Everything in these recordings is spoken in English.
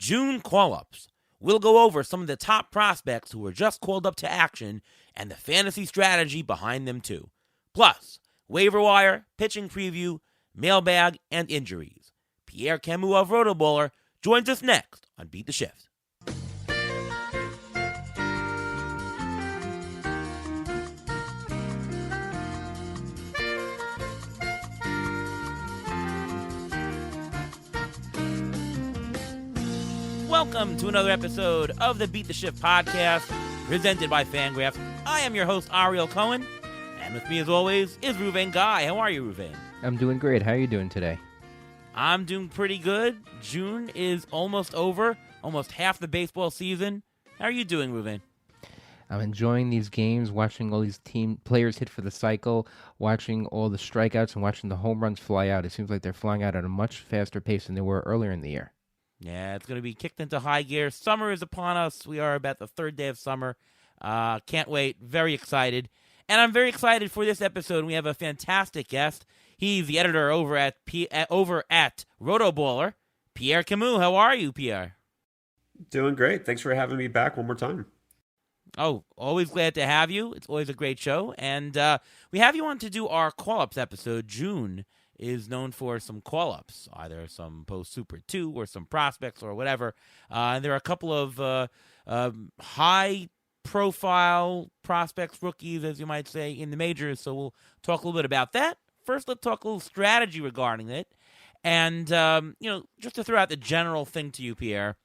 June call-ups. We'll go over some of the top prospects who were just called up to action and the fantasy strategy behind them too. Plus, waiver wire, pitching preview, mailbag, and injuries. Pierre Camus of RotoBaller joins us next on Beat the Shift. Welcome to another episode of the Beat the Shift podcast, presented by Fangraphs. I am your host, Ariel Cohen, and with me as always is Ruvain Guy. How are you, Ruvain? I'm doing great. How are you doing today? I'm doing pretty good. June is almost over, almost half the baseball season. How are you doing, Ruvain? I'm enjoying these games, watching all these team players hit for the cycle, watching all the strikeouts and watching the home runs fly out. It seems like they're flying out at a much faster pace than they were earlier in the year. Yeah, it's going to be kicked into high gear. Summer is upon us. We are about the third day of summer. Can't wait. Very excited. And I'm very excited for this episode. We have a fantastic guest. He's the editor over at RotoBaller, Pierre Camus. How are you, Pierre? Doing great. Thanks for having me back one more time. Oh, always glad to have you. It's always a great show. And we have you on to do our call-ups episode. June is known for some call-ups, either some post-Super 2 or some prospects or whatever. And there are a couple of high-profile prospects, rookies, as you might say, in the majors. So we'll talk a little bit about that. First, let's talk a little strategy regarding it. And, just to throw out the general thing to you, Pierre,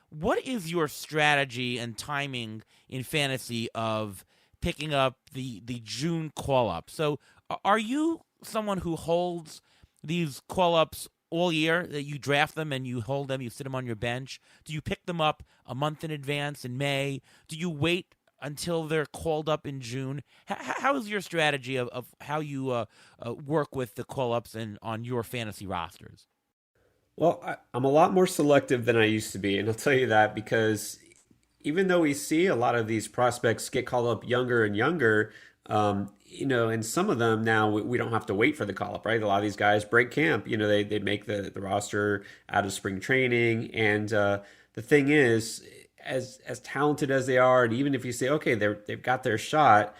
what is your strategy and timing in fantasy of picking up the June call-up? So are you someone who holds these call-ups all year, that you draft them and you hold them, you sit them on your bench? Do you pick them up a month in advance in May? Do you wait until they're called up in June? How is your strategy of how you work with the call-ups and on your fantasy rosters? Well, I'm a lot more selective than I used to be, and I'll tell you that because even though we see a lot of these prospects get called up younger and younger, and some of them now we don't have to wait for the call up, right? A lot of these guys break camp, they make the roster out of spring training. And the thing is, as talented as they are, and even if you say, okay, they've got their shot,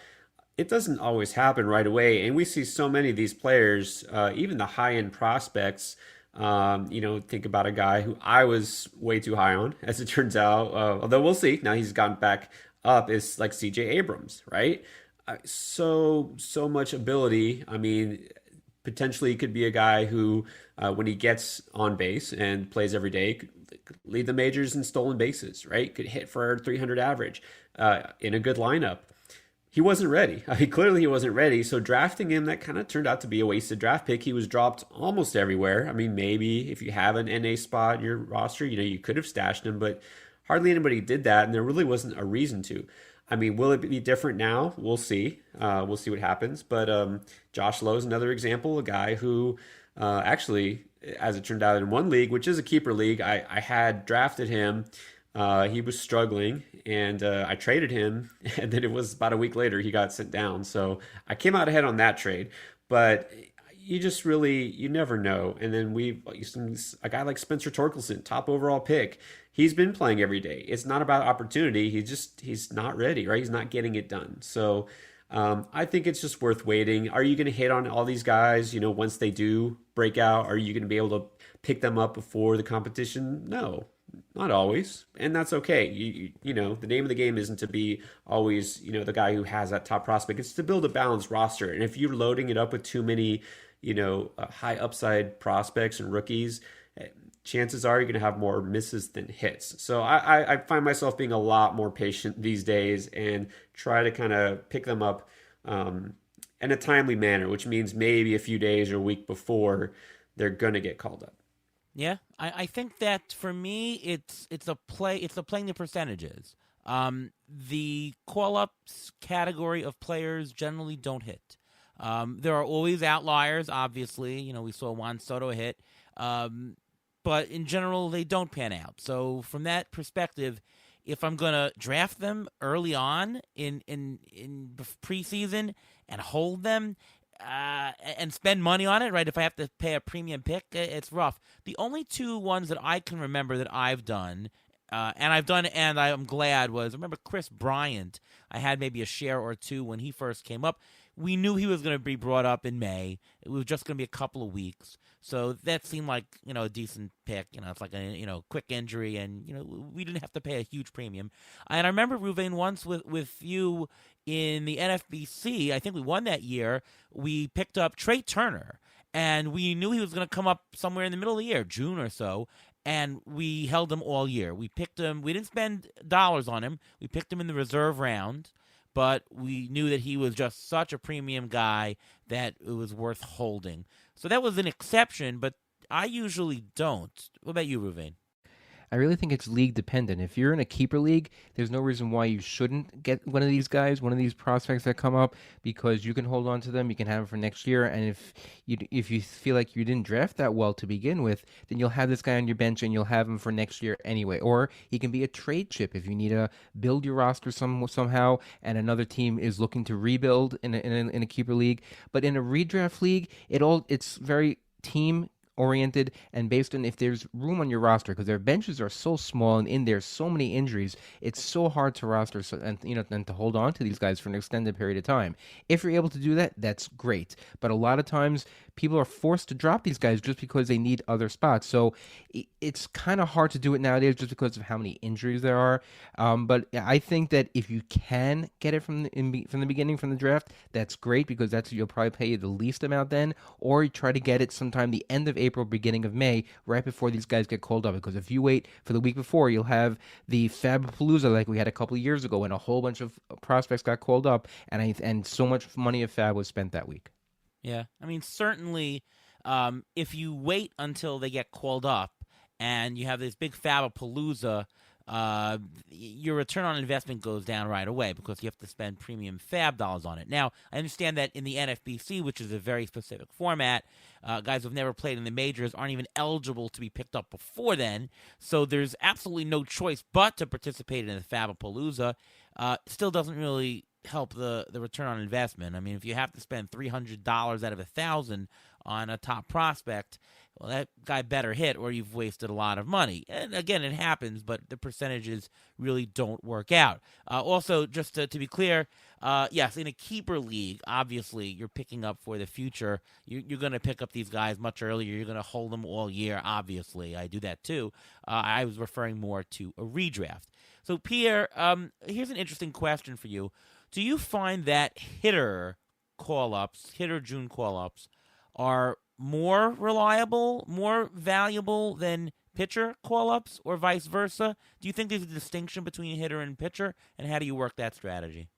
it doesn't always happen right away. And we see so many of these players, even the high end prospects. Think about a guy who I was way too high on, as it turns out, although we'll see. Now he's gotten back up, is like Cj Abrams, right? So much ability. I mean, potentially he could be a guy who, when he gets on base and plays every day, could lead the majors in stolen bases, right? Could hit for 300 average in a good lineup. He wasn't ready. Clearly he wasn't ready. So drafting him, that kind of turned out to be a wasted draft pick. He was dropped almost everywhere. I mean, maybe if you have an NA spot in your roster, you could have stashed him, but hardly anybody did that, and there really wasn't a reason to. I mean, will it be different now? We'll see. We'll see what happens. But Josh Lowe is another example, a guy who actually, as it turned out in one league, which is a keeper league, I had drafted him. He was struggling, and I traded him, and then it was about a week later he got sent down. So I came out ahead on that trade. But you never know. And then a guy like Spencer Torkelson, top overall pick. He's been playing every day. It's not about opportunity. He's not ready, right? He's not getting it done. So I think it's just worth waiting. Are you going to hit on all these guys, once they do break out? Are you going to be able to pick them up before the competition? No, not always. And that's okay. The name of the game isn't to be always, the guy who has that top prospect. It's to build a balanced roster. And if you're loading it up with too many, high upside prospects and rookies, chances are you're going to have more misses than hits. So I find myself being a lot more patient these days and try to kind of pick them up in a timely manner, which means maybe a few days or a week before they're going to get called up. Yeah, I think that for me, it's playing the percentages. The call-ups category of players generally don't hit. There are always outliers, obviously. We saw Juan Soto hit. But in general, they don't pan out. So from that perspective, if I'm going to draft them early on in preseason and hold them, and spend money on it, right? If I have to pay a premium pick, it's rough. The only two ones that I can remember that I've done, and I'm glad, was, remember Chris Bryant. I had maybe a share or two when he first came up. We knew he was going to be brought up in May. It was just going to be a couple of weeks. So that seemed like, a decent pick. It's like a, quick injury, and, we didn't have to pay a huge premium. And I remember, Ruvain, once with you in the NFBC, I think we won that year, we picked up Trey Turner, and we knew he was going to come up somewhere in the middle of the year, June or so, and we held him all year. We picked him. We didn't spend dollars on him. We picked him in the reserve round, but we knew that he was just such a premium guy that it was worth holding. So that was an exception, but I usually don't. What about you, Ruvain? I really think it's league dependent. If you're in a keeper league, there's no reason why you shouldn't get one of these guys, one of these prospects that come up, because you can hold on to them. You can have them for next year. And if you feel like you didn't draft that well to begin with, then you'll have this guy on your bench and you'll have him for next year anyway. Or he can be a trade chip if you need to build your roster somehow, and another team is looking to rebuild in a keeper league. But in a redraft league, it's very team oriented and based on if there's room on your roster, because their benches are so small and in there so many injuries, it's so hard to roster and to hold on to these guys for an extended period of time. If you're able to do that, that's great. But a lot of times people are forced to drop these guys just because they need other spots. So it's kind of hard to do it nowadays just because of how many injuries there are. But I think that if you can get it from the beginning, from the draft, that's great, because you'll probably pay the least amount then, or you try to get it sometime the end of April, beginning of May, right before these guys get called up. Because if you wait for the week before, you'll have the Fabapalooza like we had a couple of years ago when a whole bunch of prospects got called up, and so much money of Fab was spent that week. Yeah, I mean, certainly, if you wait until they get called up and you have this big Fabapalooza, your return on investment goes down right away because you have to spend premium Fab dollars on it. Now, I understand that in the NFBC, which is a very specific format, guys who've never played in the majors aren't even eligible to be picked up before then, so there's absolutely no choice but to participate in the Fabapalooza. Still doesn't really help the return on investment. I mean, if you have to spend $300 out of $1,000 on a top prospect, well, that guy better hit or you've wasted a lot of money. And again, it happens, but the percentages really don't work out. Also, just to be clear, yes, in a keeper league, obviously, you're picking up for the future. You're going to pick up these guys much earlier. You're going to hold them all year, obviously. I do that too. I was referring more to a redraft. So, Pierre, here's an interesting question for you. Do you find that hitter June call-ups, are more reliable, more valuable than pitcher call-ups, or vice versa? Do you think there's a distinction between hitter and pitcher, and how do you work that strategy?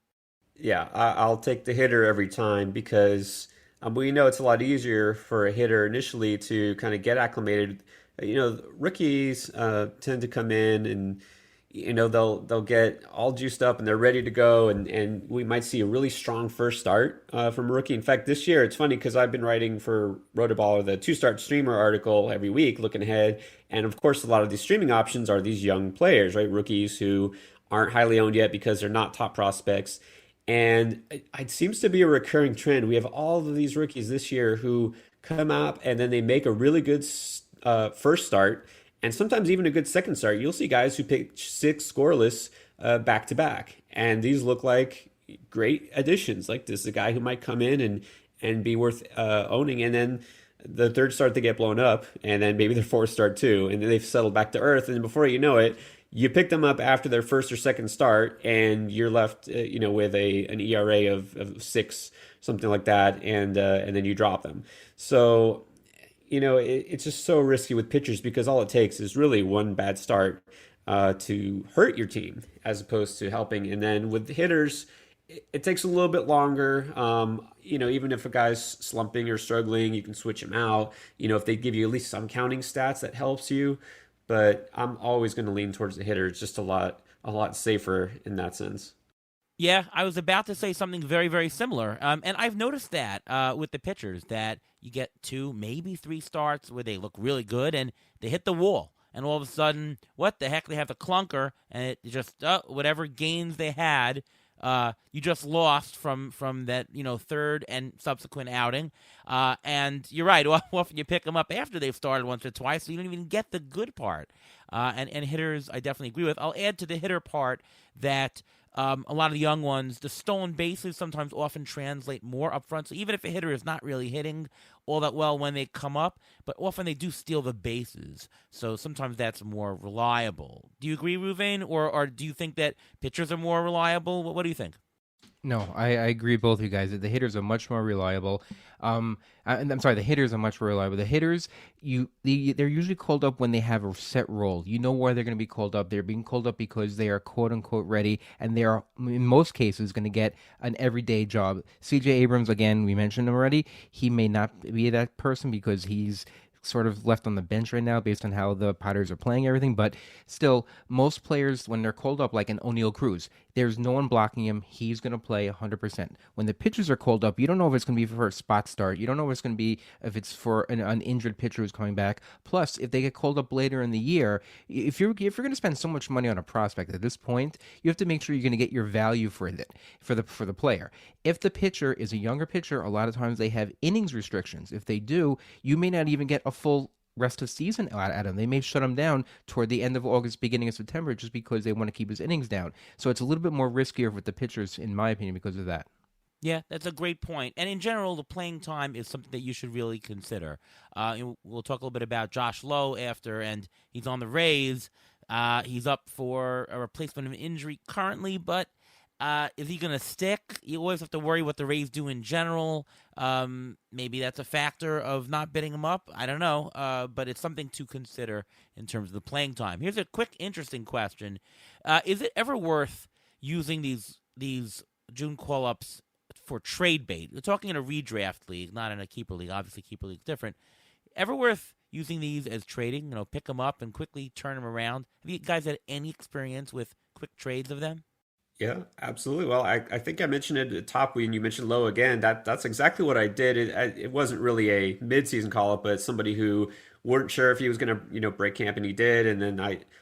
Yeah, I'll take the hitter every time because we know it's a lot easier for a hitter initially to kind of get acclimated. Rookies tend to come in and they'll get all juiced up and they're ready to go, and we might see a really strong first start from a rookie. In fact, this year it's funny because I've been writing for RotoBaller the 2-start streamer article every week, looking ahead, and of course a lot of these streaming options are these young players, right? Rookies who aren't highly owned yet because they're not top prospects, and it seems to be a recurring trend. We have all of these rookies this year who come up and then they make a really good first start. And sometimes even a good second start. You'll see guys who pick 6 scoreless back to back. And these look like great additions. Like this is a guy who might come in and be worth owning. And then the third start, they get blown up. And then maybe their fourth start too. And then they've settled back to earth. And before you know it, you pick them up after their first or second start. And you're left with an ERA of 6, something like that. And then you drop them. So it's just so risky with pitchers because all it takes is really one bad start to hurt your team as opposed to helping. And then with hitters, it takes a little bit longer. Even if a guy's slumping or struggling, you can switch him out. If they give you at least some counting stats, that helps you. But I'm always going to lean towards the hitter. It's just a lot safer in that sense. Yeah, I was about to say something very, very similar. And I've noticed that with the pitchers, that you get 2, maybe 3 starts where they look really good and they hit the wall. And all of a sudden, what the heck, they have the clunker, and it just, whatever gains they had you just lost from that third and subsequent outing. And you're right. Often you pick them up after they've started once or twice, so you don't even get the good part. And hitters, I definitely agree with. I'll add to the hitter part that a lot of the young ones, the stolen bases sometimes often translate more up front. So even if a hitter is not really hitting all that well when they come up, but often they do steal the bases. So sometimes that's more reliable. Do you agree, Ruvain? Or do you think that pitchers are more reliable? What do you think? No, I agree with both of you guys. The hitters are much more reliable. And I'm sorry, the hitters are much more reliable. The hitters, they're usually called up when they have a set role. You know why they're going to be called up. They're being called up because they are quote unquote ready, and they are in most cases going to get an everyday job. Cj Abrams, again, we mentioned him already. He may not be that person because he's sort of left on the bench right now based on how the Padres are playing everything, but still, most players, when they're called up, like an O'Neal Cruz, there's no one blocking him. He's going to play 100%. When the pitchers are called up, you don't know if it's going to be for a spot start. You don't know if it's going to be if it's for an injured pitcher who's coming back. Plus, if they get called up later in the year, if you're going to spend so much money on a prospect at this point, you have to make sure you're going to get your value for it for the player. If the pitcher is a younger pitcher, a lot of times they have innings restrictions. If they do, you may not even get a full rest of season out at him. They may shut him down toward the end of August, beginning of September, just because they want to keep his innings down. So it's a little bit more riskier with the pitchers, in my opinion, because of that. Yeah, that's a great point. And in general, the playing time is something that you should really consider. We'll talk a little bit about Josh Lowe after, and he's on the Rays. He's up for a replacement of an injury currently, but is he going to stick? You always have to worry what the Rays do in general. Maybe that's a factor of not bidding him up. I don't know, but it's something to consider in terms of the playing time. Here's a quick, interesting question. Is it ever worth using these June call-ups for trade bait? We're talking in a redraft league, not in a keeper league. Obviously, keeper league's different. Ever worth using these as trading? Pick them up and quickly turn them around. Have you guys had any experience with quick trades of them? Yeah, absolutely. Well, I think I mentioned it at the top when you mentioned Lowe again. That's exactly what I did. It wasn't really a mid-season call-up, but somebody who weren't sure if he was going to, break camp, and he did. And then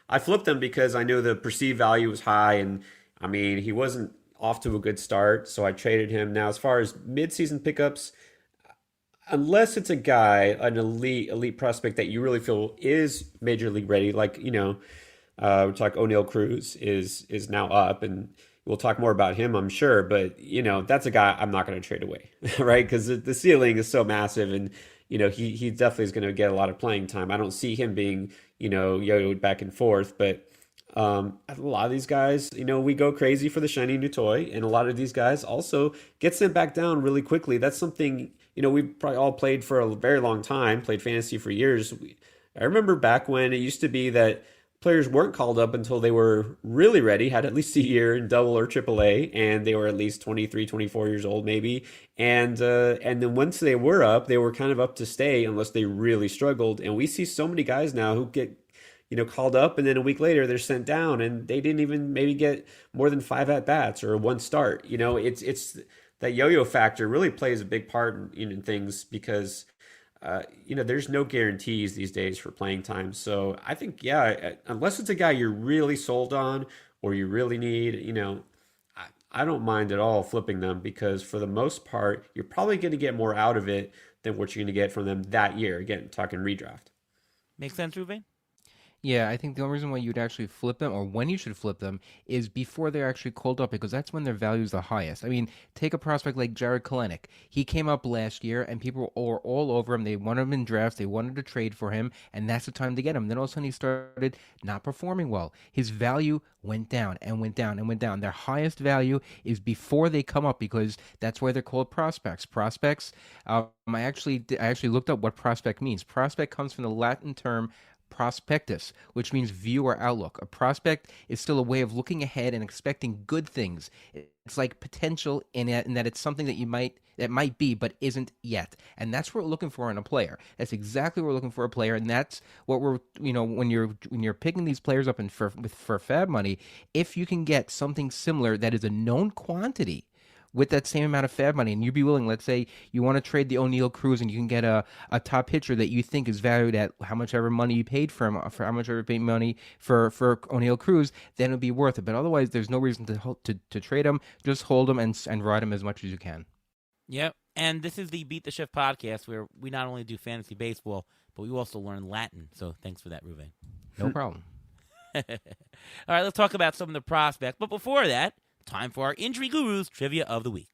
I flipped him because I knew the perceived value was high, and I mean he wasn't off to a good start, so I traded him. Now, as far as mid-season pickups, unless it's a guy, an elite prospect that you really feel is major league ready, like we talk O'Neal Cruz is now up, and we'll talk more about him, I'm sure. But that's a guy I'm not going to trade away, right? Because the ceiling is so massive, and he definitely is going to get a lot of playing time. I don't see him being yo-yoed back and forth. But a lot of these guys, we go crazy for the shiny new toy, and a lot of these guys also get sent back down really quickly. That's something we've probably all played for a very long time, played fantasy for years. I remember back when it used to be that players weren't called up until they were really ready, had at least a year in double or triple A, and they were at least 23, 24 years old maybe. And then once they were up, they were kind of up to stay unless they really struggled. And we see so many guys now who get called up, and then a week later they're sent down, and they didn't even maybe get more than 5 at-bats or one start. It's that yo-yo factor really plays a big part in things because there's no guarantees these days for playing time. So I think, unless it's a guy you're really sold on or you really need, I don't mind at all flipping them, because for the most part, you're probably going to get more out of it than what you're going to get from them that year. Again, talking redraft. Make sense, Ruben? Yeah, I think the only reason why you'd actually flip them, or when you should flip them, is before they're actually called up, because that's when their value is the highest. I mean, take a prospect like Jared Kelenic. He came up last year, and people were all over him. They wanted him in drafts. They wanted to trade for him, and that's the time to get him. Then all of a sudden, he started not performing well. His value went down and went down and went down. Their highest value is before they come up, because that's why they're called prospects. Prospects, I actually looked up what prospect means. Prospect comes from the Latin term prospectus, which means view or outlook. A prospect is still a way of looking ahead and expecting good things. It's like potential in that it's something that might be but isn't yet, and that's what we're looking for in a player. That's exactly what we're looking for a player, and that's what we're when you're picking these players up for fab money. If you can get something similar that is a known quantity, with that same amount of fab money, and you'd be willing, let's say you want to trade the O'Neill Cruz and you can get a top pitcher that you think is valued at how much ever money you paid for him, for how much ever paid money for O'Neill Cruz, then it would be worth it. But otherwise, there's no reason to trade him. Just hold him and ride him as much as you can. Yep. And this is the Beat the Shift podcast where we not only do fantasy baseball, but we also learn Latin. So thanks for that, Ruben. No problem. All right, let's talk about some of the prospects. But before that, time for our Injury Gurus Trivia of the Week.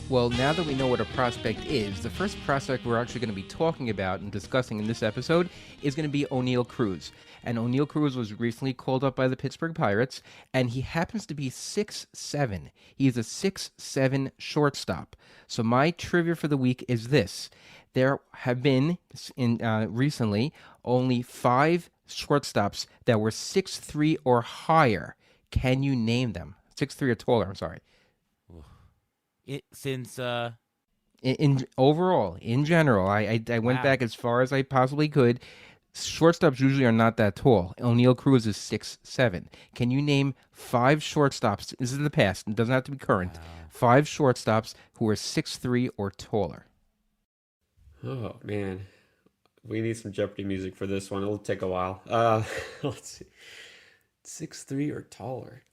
Well, now that we know what a prospect is, the first prospect we're actually going to be talking about and discussing in this episode is going to be O'Neill Cruz. And O'Neill Cruz was recently called up by the Pittsburgh Pirates, and he happens to be 6'7". He's a 6'7" shortstop. So my trivia for the week is this. There have been, recently, only 5 shortstops that were 6'3" or higher. Can you name them? 6'3" or taller, I'm sorry. In overall, in general, I went back as far as I possibly could. Shortstops usually are not that tall. O'Neill Cruz is 6'7". Can you name 5 shortstops? This is in the past. It doesn't have to be current. Wow. 5 shortstops who are 6'3" or taller. Oh, man. We need some Jeopardy music for this one. It'll take a while. Let's see. 6'3" or taller.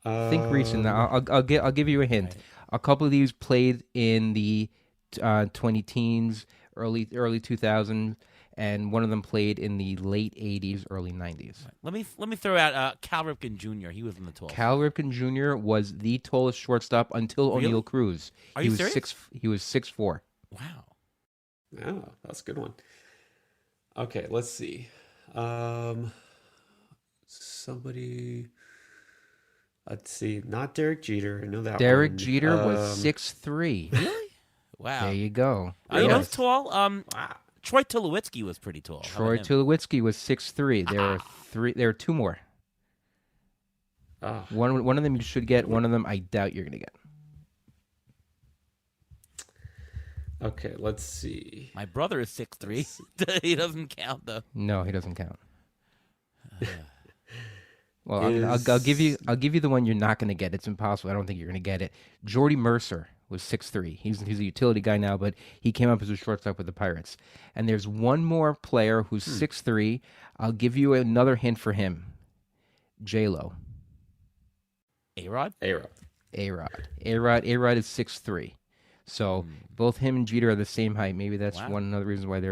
Think recent. I'll give you a hint. Right. A couple of these played in the 20 teens, early 2000s, and one of them played in the late 80s, early 90s. Let me throw out Cal Ripken Jr. He was in the tallest. Cal Ripken Jr. was the tallest shortstop until Really? O'Neill Cruz. Are you serious? He was 6'4". Wow. Oh, that's a good one. Okay, let's see. Somebody... Let's see. Not Derek Jeter. I know that Derek one. Jeter was 6'3". Really? Wow. There you go. You know who's Yes. tall? Troy Tulowitzki was pretty tall. How Troy about him? Tulowitzki was 6'3". There are 2 more. Oh, One of them you should get. One of them I doubt you're going to get. okay, let's see. My brother is 6'3". He doesn't count though. No, he doesn't count. Uh, Well, I'll give you the one you're not going to get. It's impossible. I don't think you're going to get it. Jordy Mercer was 6'3". He's a utility guy now, but he came up as a shortstop with the Pirates. And there's one more player who's 6'3". I'll give you another hint for him. J-Lo. A-Rod? A-Rod. A-Rod is 6'3". So both him and Jeter are the same height. Maybe that's Wow. one of the reasons why they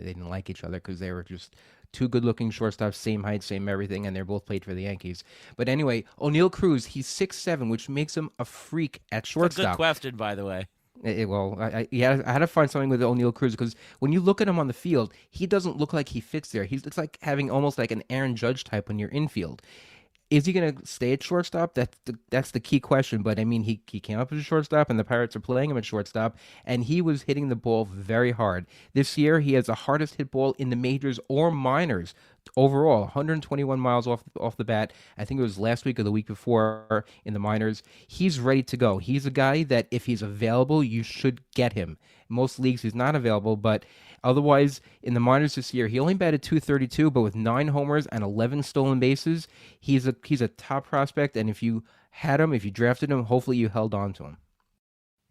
didn't like each other, because they were just 2 good-looking shortstops, same height, same everything, and they're both played for the Yankees. But anyway, O'Neill Cruz, he's 6'7", which makes him a freak at That's a shortstop. good question, by the way. I had to find something with O'Neill Cruz, because when you look at him on the field, he doesn't look like he fits there. It's like having almost like an Aaron Judge type when you're infield. Is he going to stay at shortstop? That's the key question. But, I mean, he came up as a shortstop, and the Pirates are playing him at shortstop, and he was hitting the ball very hard. This year, he has the hardest hit ball in the majors or minors overall, 121 miles off the bat. I think it was last week or the week before in the minors. He's ready to go. He's a guy that if he's available, you should get him. Most leagues, he's not available, but otherwise, in the minors this year, he only batted .232, but with 9 homers and 11 stolen bases, he's a top prospect. And if you drafted him, hopefully you held on to him.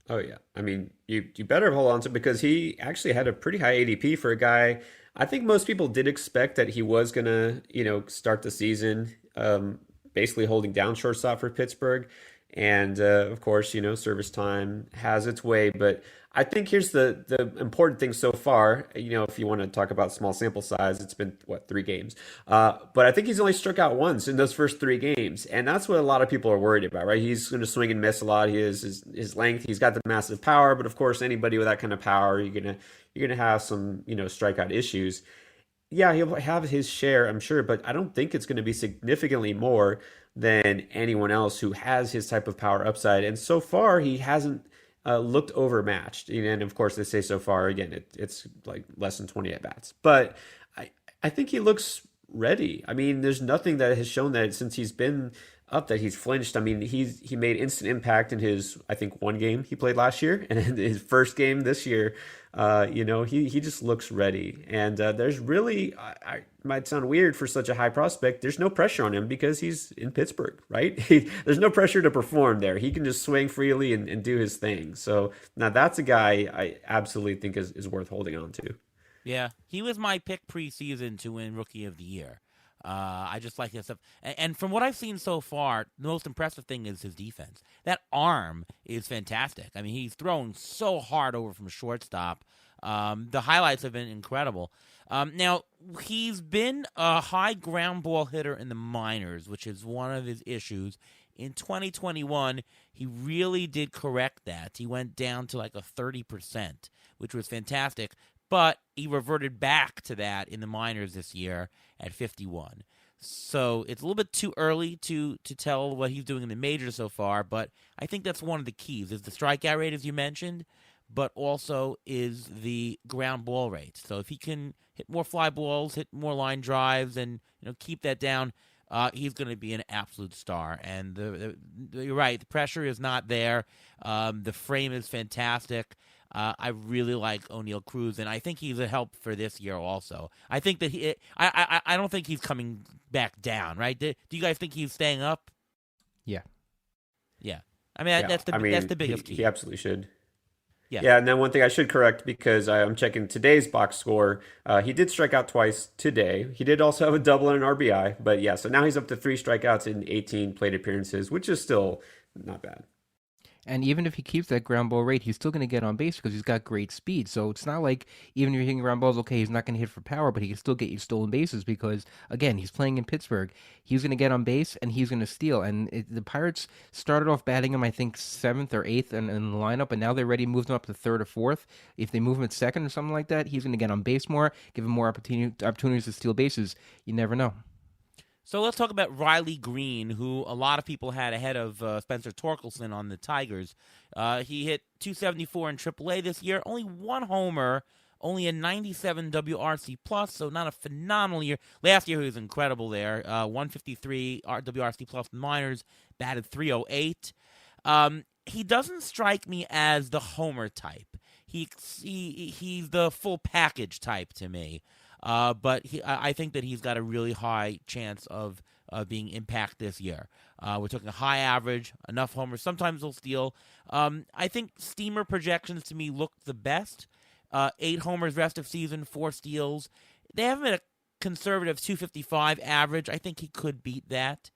Oh, yeah. I mean, you better hold on to him, because he actually had a pretty high ADP for a guy. I think most people did expect that he was going to, start the season basically holding down shortstop for Pittsburgh. And, of course, service time has its way. But I think here's the important thing so far. If you want to talk about small sample size, it's been, 3 games. But I think he's only struck out once in those first 3 games. And that's what a lot of people are worried about, right? He's going to swing and miss a lot. He has his length. He's got the massive power. But, of course, anybody with that kind of power, you're gonna have some, strikeout issues. Yeah, he'll have his share, I'm sure, but I don't think it's going to be significantly more than anyone else who has his type of power upside. And so far, he hasn't looked overmatched. And of course, they say so far, again, it's like less than 20 at-bats. But I think he looks ready. I mean, there's nothing that has shown that since he's been up that he's flinched. I mean, he made instant impact in his, I think, one game he played last year, and in his first game this year, he just looks ready. And there's really, I might sound weird for such a high prospect, there's no pressure on him because he's in Pittsburgh, right? There's no pressure to perform there. He can just swing freely and do his thing. So now that's a guy I absolutely think is worth holding on to. Yeah, he was my pick preseason to win Rookie of the Year. I just like his stuff. And from what I've seen so far, the most impressive thing is his defense. That arm is fantastic. I mean, he's throwing so hard over from shortstop. The highlights have been incredible. Now, he's been a high ground ball hitter in the minors, which is one of his issues. In 2021, he really did correct that. He went down to like a 30%, which was fantastic. But he reverted back to that in the minors this year at 51. So it's a little bit too early to tell what he's doing in the majors so far, but I think that's one of the keys, is the strikeout rate, as you mentioned, but also is the ground ball rate. So if he can hit more fly balls, hit more line drives, and keep that down, he's going to be an absolute star. And you're right, the pressure is not there. The frame is fantastic. I really like O'Neal Cruz, and I think he's a help for this year also. I think that I don't think he's coming back down, right? Do you guys think he's staying up? Yeah. Yeah. I mean, that's the biggest key. He absolutely should. Yeah. Yeah, and then one thing I should correct, because I'm checking today's box score. He did strike out twice today. He did also have a double and an RBI, but yeah, so now he's up to 3 strikeouts in 18 plate appearances, which is still not bad. And even if he keeps that ground ball rate, he's still going to get on base because he's got great speed. So it's not like even if you're hitting ground balls, okay, he's not going to hit for power, but he can still get you stolen bases because, again, he's playing in Pittsburgh. He's going to get on base and he's going to steal. And the Pirates started off batting him, I think, 7th or 8th in the lineup, and now they're ready to move him up to 3rd or 4th. If they move him at 2nd or something like that, he's going to get on base more, give him more opportunities to steal bases. You never know. So let's talk about Riley Green, who a lot of people had ahead of Spencer Torkelson on the Tigers. He hit .274 in AAA this year, only 1 homer, only a 97 WRC+, so not a phenomenal year. Last year he was incredible there, 153 WRC+ in minors, batted .308. He doesn't strike me as the homer type. He's the full package type to me. But I think that he's got a really high chance of being impact this year. We're talking a high average, enough homers. Sometimes he'll steal. I think Steamer projections to me look the best. 8 homers rest of season, 4 steals. They have him at a conservative 255 average. I think he could beat that.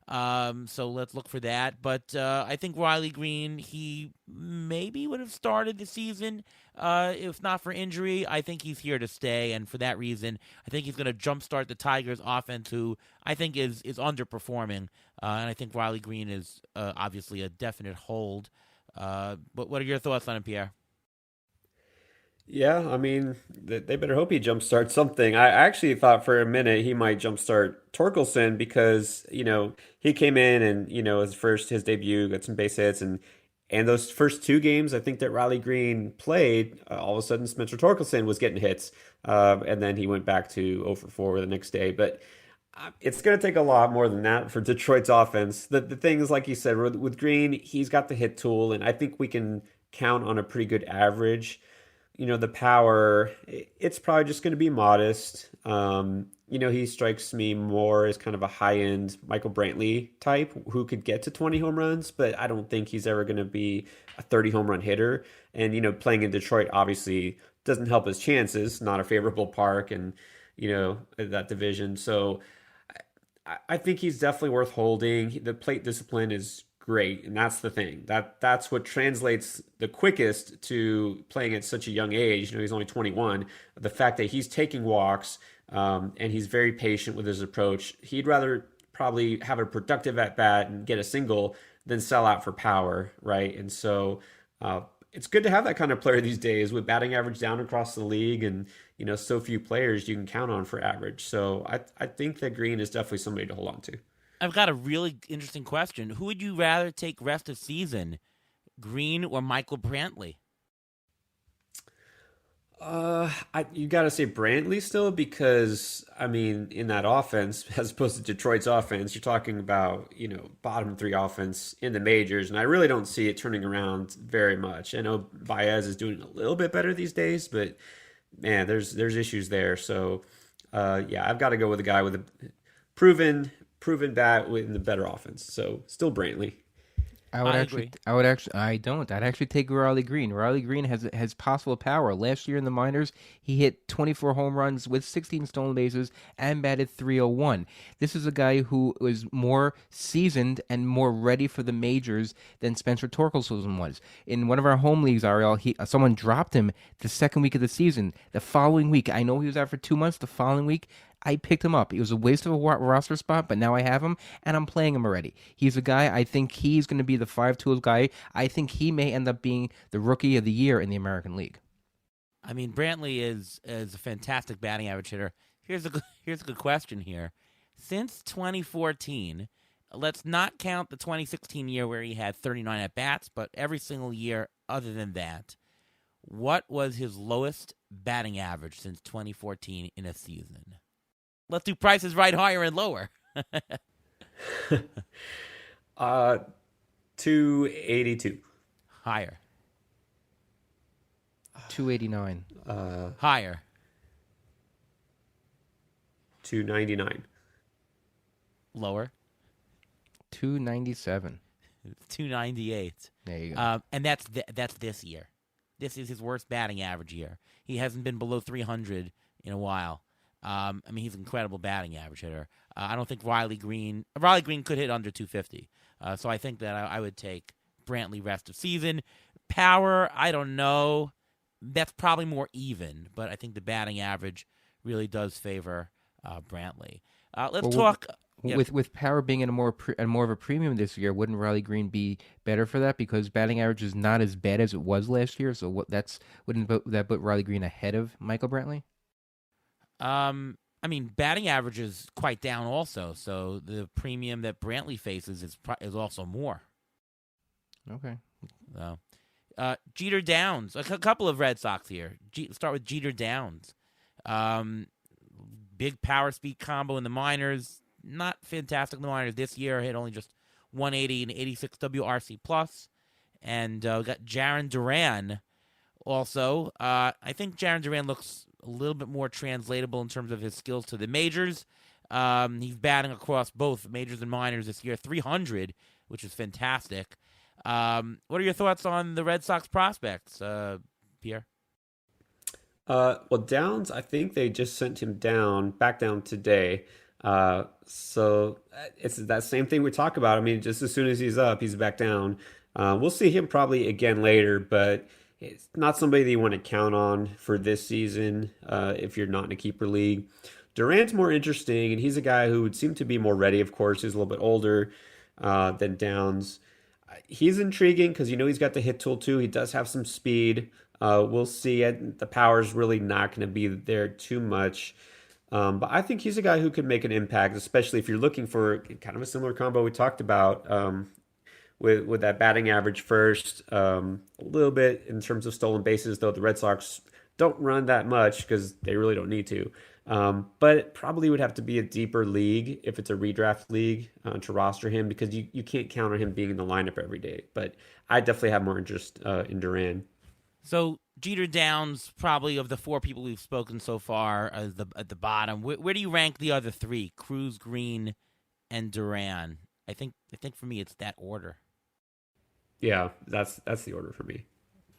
So let's look for that. But I think Riley Green, he maybe would have started the season if not for injury. I think he's here to stay, and for that reason, I think he's going to jumpstart the Tigers' offense, who I think is underperforming. And I think Riley Green is obviously a definite hold. But what are your thoughts on him, Pierre? Yeah, I mean, they better hope he jumpstarts something. I actually thought for a minute he might jumpstart Torkelson because, he came in and, his debut, got some base hits, and those first 2 games I think that Riley Green played, all of a sudden Spencer Torkelson was getting hits, and then he went back to 0 for 4 the next day. But it's going to take a lot more than that for Detroit's offense. The thing is, like you said, with Green, he's got the hit tool, and I think we can count on a pretty good average. The power, it's probably just going to be modest. He strikes me more as kind of a high-end Michael Brantley type who could get to 20 home runs, but I don't think he's ever going to be a 30 home run hitter. And, playing in Detroit obviously doesn't help his chances, not a favorable park and, that division. So I think he's definitely worth holding. The plate discipline is great, and that's the thing. That's what translates the quickest to playing at such a young age. He's only 21. The fact that he's taking walks and he's very patient with his approach. He'd rather probably have a productive at bat and get a single than sell out for power, right? And so it's good to have that kind of player these days with batting average down across the league and so few players you can count on for average. So I think that Green is definitely somebody to hold on to. I've got a really interesting question. Who would you rather take rest of season, Green or Michael Brantley? You got to say Brantley still because I mean, in that offense, as opposed to Detroit's offense, you're talking about bottom three offense in the majors, and I really don't see it turning around very much. I know Baez is doing a little bit better these days, but man, there's issues there. So yeah, I've got to go with a guy with a proven bat in the better offense. So still Brantley. Agree. I'd actually take Riley Green. Riley Green has possible power. Last year in the minors, he hit 24 home runs with 16 stolen bases and batted .301. This is a guy who was more seasoned and more ready for the majors than Spencer Torkelson was. In one of our home leagues, Ariel, someone dropped him the second week of the season. The following week, I know he was out for 2 months. The following week, I picked him up. It was a waste of a roster spot, but now I have him, and I'm playing him already. He's a guy, I think he's going to be the 5 tools guy. I think he may end up being the rookie of the year in the American League. I mean, Brantley is a fantastic batting average hitter. Here's a good question here. Since 2014, let's not count the 2016 year where he had 39 at-bats, but every single year other than that, what was his lowest batting average since 2014 in a season? Let's do prices right, higher, and lower. 282. Higher. 289. Higher. 299. Lower. 297. 298. There you go. And that's this year. This is his worst batting average year. He hasn't been below 300 in a while. I mean, he's an incredible batting average hitter. I don't think Riley Green could hit under 250. So I think that I would take Brantley rest of season. Power, I don't know. That's probably more even, but I think the batting average really does favor Brantley. Let's talk. With Power being in more of a premium this year, wouldn't Riley Green be better for that? Because batting average is not as bad as it was last year. So wouldn't that put Riley Green ahead of Michael Brantley? I mean, batting average is quite down also, so the premium that Brantley faces is also more. Okay. So, Jeter Downs, a couple of Red Sox here. Start with Jeter Downs. Big power speed combo in the minors. Not fantastic in the minors this year. Hit only just 180 and 86 WRC plus. And we got Jarren Duran also. I think Jarren Duran looks a little bit more translatable in terms of his skills to the majors. He's batting across both majors and minors this year, 300, which is fantastic. What are your thoughts on the Red Sox prospects, Pierre? Well, Downs, I think they just sent him back down today. So it's that same thing we talk about. I mean, just as soon as he's up, he's back down. We'll see him probably again later, but it's not somebody that you want to count on for this season if you're not in a keeper league. Durant's more interesting, and he's a guy who would seem to be more ready. Of course, he's a little bit older than Downs. He's intriguing because he's got the hit tool too. He does have some speed. We'll see. The power's really not going to be there too much. But I think he's a guy who could make an impact, especially if you're looking for kind of a similar combo we talked about with that batting average first. A little bit in terms of stolen bases, though the Red Sox don't run that much because they really don't need to. But it probably would have to be a deeper league if it's a redraft league to roster him because you can't count on him being in the lineup every day. But I definitely have more interest in Duran. So Jeter Downs, probably of the four people we've spoken so far, at the bottom. Where do you rank the other three? Cruz, Green, and Duran. I think for me it's that order. Yeah, that's the order for me.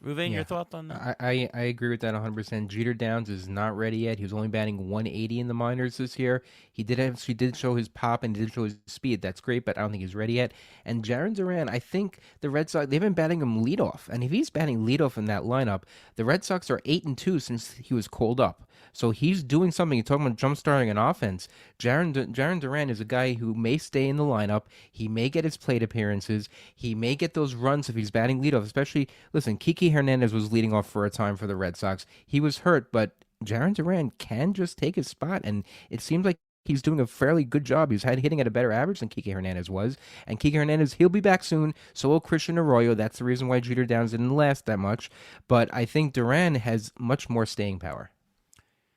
Ruben, your thoughts on that? I agree with that 100%. Jeter Downs is not ready yet. He was only batting 180 in the minors this year. He did show his pop and did show his speed. That's great, but I don't think he's ready yet. And Jarren Duran, I think the Red Sox, they've been batting him leadoff. And if he's batting leadoff in that lineup, the Red Sox are 8-2 since he was called up. So he's doing something. You're talking about jump-starting an offense. Jarren Duran is a guy who may stay in the lineup. He may get his plate appearances. He may get those runs if he's batting leadoff. Especially, listen, Kiki Hernandez was leading off for a time for the Red Sox. He was hurt, but Jarren Duran can just take his spot, and it seems like he's doing a fairly good job. He's hitting at a better average than Kike Hernandez was. And Kike Hernandez, he'll be back soon. So will Christian Arroyo. That's the reason why Jeter Downs didn't last that much. But I think Duran has much more staying power.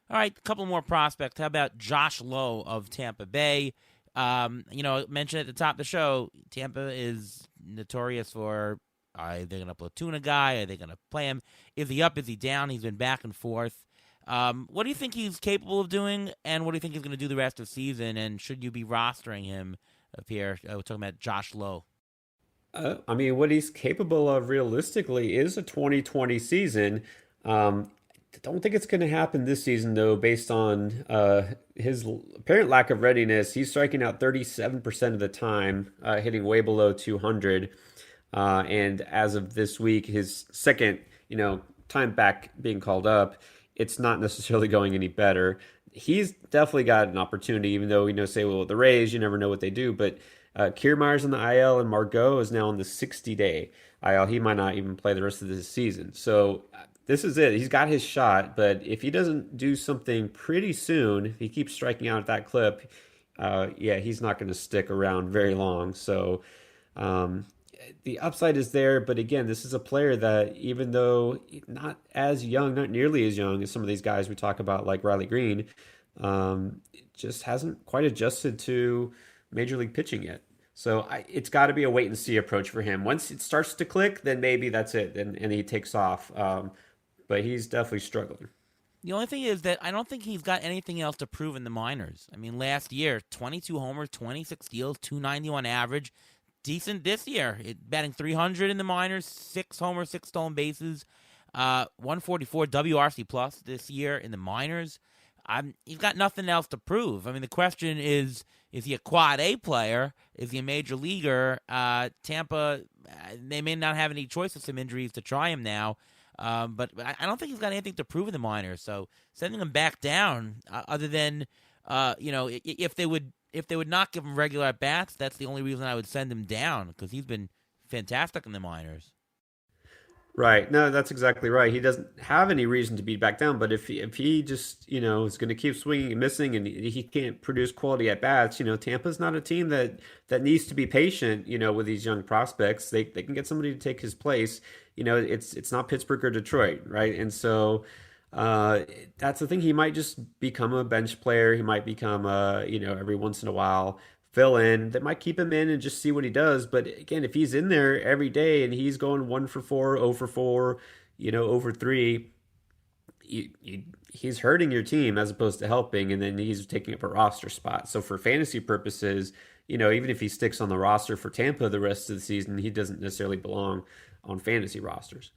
All right, a couple more prospects. How about Josh Lowe of Tampa Bay? Mentioned at the top of the show, Tampa is notorious for, are they going to platoon a guy? Are they going to play him? Is he up? Is he down? He's been back and forth. What do you think he's capable of doing, and what do you think he's going to do the rest of the season, and should you be rostering him, Pierre? We're talking about Josh Lowe. What he's capable of realistically is a 2020 season. I don't think it's going to happen this season, though, based on his apparent lack of readiness. He's striking out 37% of the time, hitting way below 200. And as of this week, his second, time back being called up, it's not necessarily going any better. He's definitely got an opportunity, even though the Rays, you never know what they do. But Kiermaier's on the IL, and Margot is now on the 60-day IL. He might not even play the rest of this season. So this is it. He's got his shot, but if he doesn't do something pretty soon, if he keeps striking out at that clip, he's not going to stick around very long. So the upside is there, but again, this is a player that, even though not as young, not nearly as young as some of these guys we talk about, like Riley Green, just hasn't quite adjusted to major league pitching yet. So it's got to be a wait and see approach for him. Once it starts to click, then maybe that's it, and he takes off. But he's definitely struggling. The only thing is that I don't think he's got anything else to prove in the minors. I mean, last year, 22 homers, 26 steals, 291 average. Decent this year. Batting .300 in the minors, 6 homers, 6 stolen bases, 144 WRC plus this year in the minors. He's got nothing else to prove. I mean, the question is he a quad A player? Is he a major leaguer? Tampa, they may not have any choice with some injuries to try him now. But I don't think he's got anything to prove in the minors. So sending him back down, other than if they would not give him regular at bats, that's the only reason I would send him down, because he's been fantastic in the minors. Right. No, that's exactly right. He doesn't have any reason to be back down, but if he just, is going to keep swinging and missing, and he can't produce quality at bats, Tampa's not a team that needs to be patient, with these young prospects. They can get somebody to take his place. It's not Pittsburgh or Detroit, right? And so that's the thing. He might just become a bench player. He might become every once in a while fill in. That might keep him in and just see what he does. But again, if he's in there every day and he's going 1 for 4, 0 for 4, 0 for 3, he's hurting your team as opposed to helping, and then he's taking up a roster spot. So for fantasy purposes, even if he sticks on the roster for Tampa the rest of the season, he doesn't necessarily belong on fantasy rosters.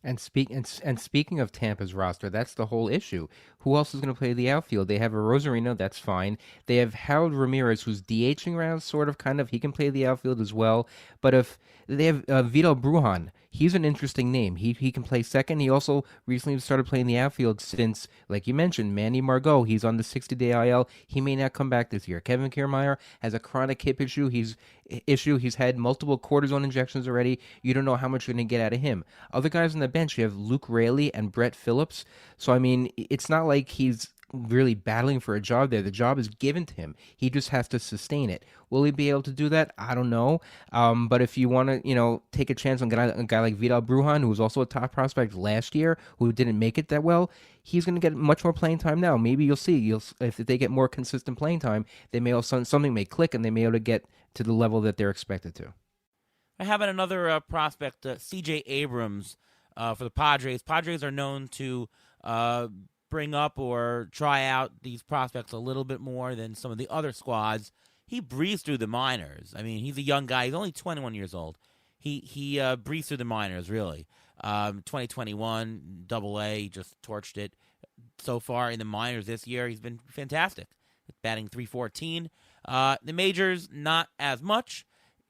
And speaking of Tampa's roster, that's the whole issue. Who else is going to play the outfield? They have a Rosario, that's fine. They have Harold Ramirez, who's DHing around, sort of, kind of. He can play the outfield as well. But if they have Vidal Brujan, he's an interesting name. He can play second. He also recently started playing the outfield since, like you mentioned, Manny Margot. He's on the 60-day IL. He may not come back this year. Kevin Kiermaier has a chronic hip issue. He's had multiple cortisone injections already. You don't know how much you're going to get out of him. Other guys on the bench, you have Luke Raley and Brett Phillips. So, I mean, it's not like he's really battling for a job there. The job is given to him. He just has to sustain it. Will he be able to do that? I don't know. But if you want to, take a chance on a guy like Vidal Brujan, who was also a top prospect last year, who didn't make it that well, he's going to get much more playing time now. Maybe you'll see. If they get more consistent playing time, they may also, something may click, and they may be able to get to the level that they're expected to. How about another prospect, Cj Abrams, for the Padres? Padres are known to bring up or try out these prospects a little bit more than some of the other squads. He breezed through the minors. I mean, he's a young guy. He's only 21 years old. He breezed through the minors, really. 2021, Double-A, just torched it. So far in the minors this year, he's been fantastic. Batting .314. The majors, not as much.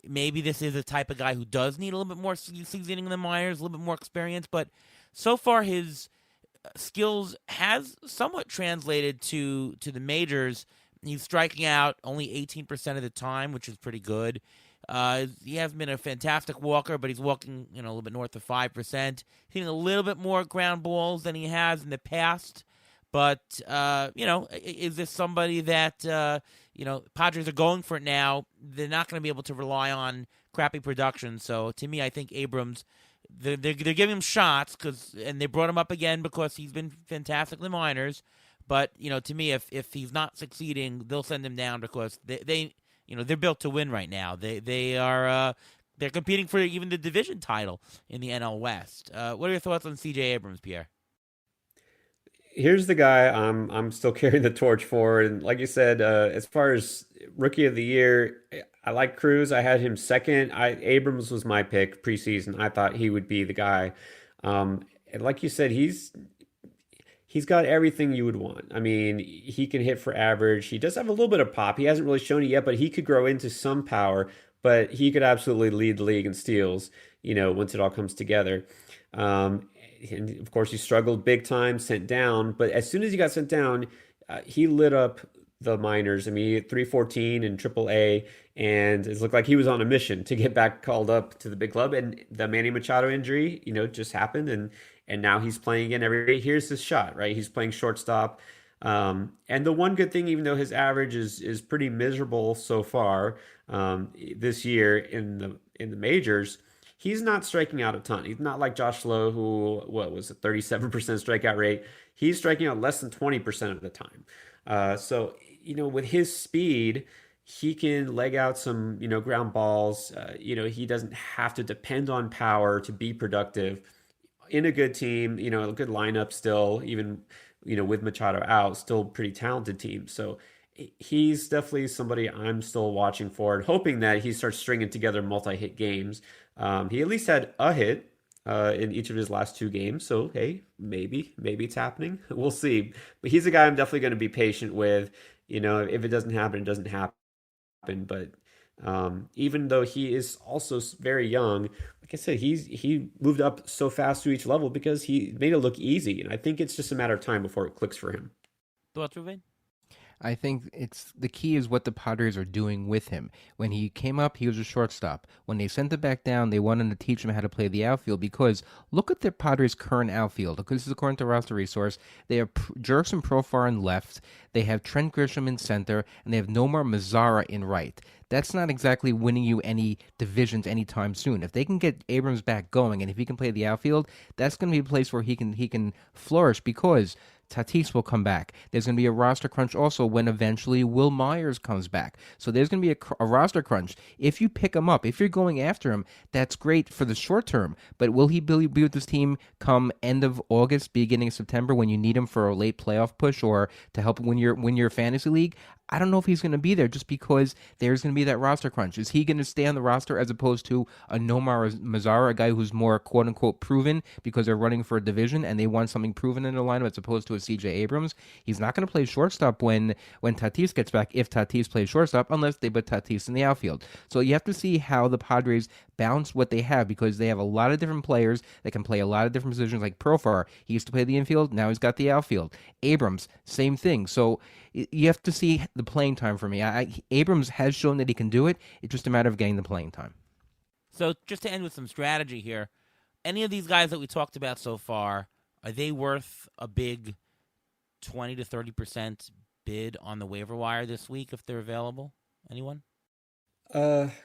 Maybe this is a type of guy who does need a little bit more seasoning in the minors, a little bit more experience. But so far, his skills has somewhat translated to the majors. He's striking out only 18% of the time, which is pretty good. He hasn't been a fantastic walker, but he's walking a little bit north of 5%. Hitting a little bit more ground balls than he has in the past. But, is this somebody that, Padres are going for it now? They're not going to be able to rely on crappy production. So to me, I think Abrams, they're giving him shots and they brought him up again because he's been fantastic in the minors. But, to me, if he's not succeeding, they'll send him down because they're built to win right now. They're competing for even the division title in the NL West. What are your thoughts on Cj Abrams, Pierre? Here's the guy I'm still carrying the torch for, and like you said, as far as rookie of the year, I like Cruz. I had him second. Abrams was my pick preseason. I thought he would be the guy. And like you said, he's got everything you would want. I mean, he can hit for average. He does have a little bit of pop. He hasn't really shown it yet, but he could grow into some power. But he could absolutely lead the league in steals, once it all comes together. And of course, he struggled big time, sent down. But as soon as he got sent down, he lit up the minors. I mean, he hit 314 in AAA, and it looked like he was on a mission to get back called up to the big club. And the Manny Machado injury, just happened, and now he's playing again every day. Here's his shot, right? He's playing shortstop. And the one good thing, even though his average is pretty miserable so far this year in the majors, he's not striking out a ton. He's not like Josh Lowe, who, what was it, 37% strikeout rate. He's striking out less than 20% of the time. So, with his speed, he can leg out some, ground balls. He doesn't have to depend on power to be productive. In a good team, a good lineup still, even, with Machado out, still pretty talented team. So he's definitely somebody I'm still watching for and hoping that he starts stringing together multi-hit games. He at least had a hit in each of his last two games. So, hey, maybe it's happening. We'll see. But he's a guy I'm definitely going to be patient with. If it doesn't happen, it doesn't happen. But even though he is also very young, like I said, he moved up so fast to each level because he made it look easy. And I think it's just a matter of time before it clicks for him. Thoughts, Ruben? I think the key is what the Padres are doing with him. When he came up, he was a shortstop. When they sent him back down, they wanted to teach him how to play the outfield because look at the Padres' current outfield. Because this is according to Roster Resource. They have Jerks and Profar in left. They have Trent Grisham in center, and they have Nomar Mazara in right. That's not exactly winning you any divisions anytime soon. If they can get Abrams back going, and if he can play the outfield, that's going to be a place where he can flourish because Tatis will come back. There's going to be a roster crunch also when eventually Will Myers comes back. So there's going to be a roster crunch. If you pick him up, if you're going after him, that's great for the short term. But will he be with this team come end of August, beginning of September when you need him for a late playoff push or to help win your fantasy league? I don't know if he's going to be there just because there's going to be that roster crunch. Is he going to stay on the roster as opposed to a Nomar Mazara, a guy who's more quote-unquote proven because they're running for a division and they want something proven in the lineup as opposed to a Cj Abrams? He's not going to play shortstop when Tatis gets back, if Tatis plays shortstop, unless they put Tatis in the outfield. So you have to see how the Padres balance what they have because they have a lot of different players that can play a lot of different positions. Like Profar, he used to play the infield, now he's got the outfield. Abrams, same thing. So you have to see the playing time for me. Abrams has shown that he can do it. It's just a matter of getting the playing time. So just to end with some strategy here, any of these guys that we talked about so far, are they worth a big 20 to 30% bid on the waiver wire this week if they're available? Anyone?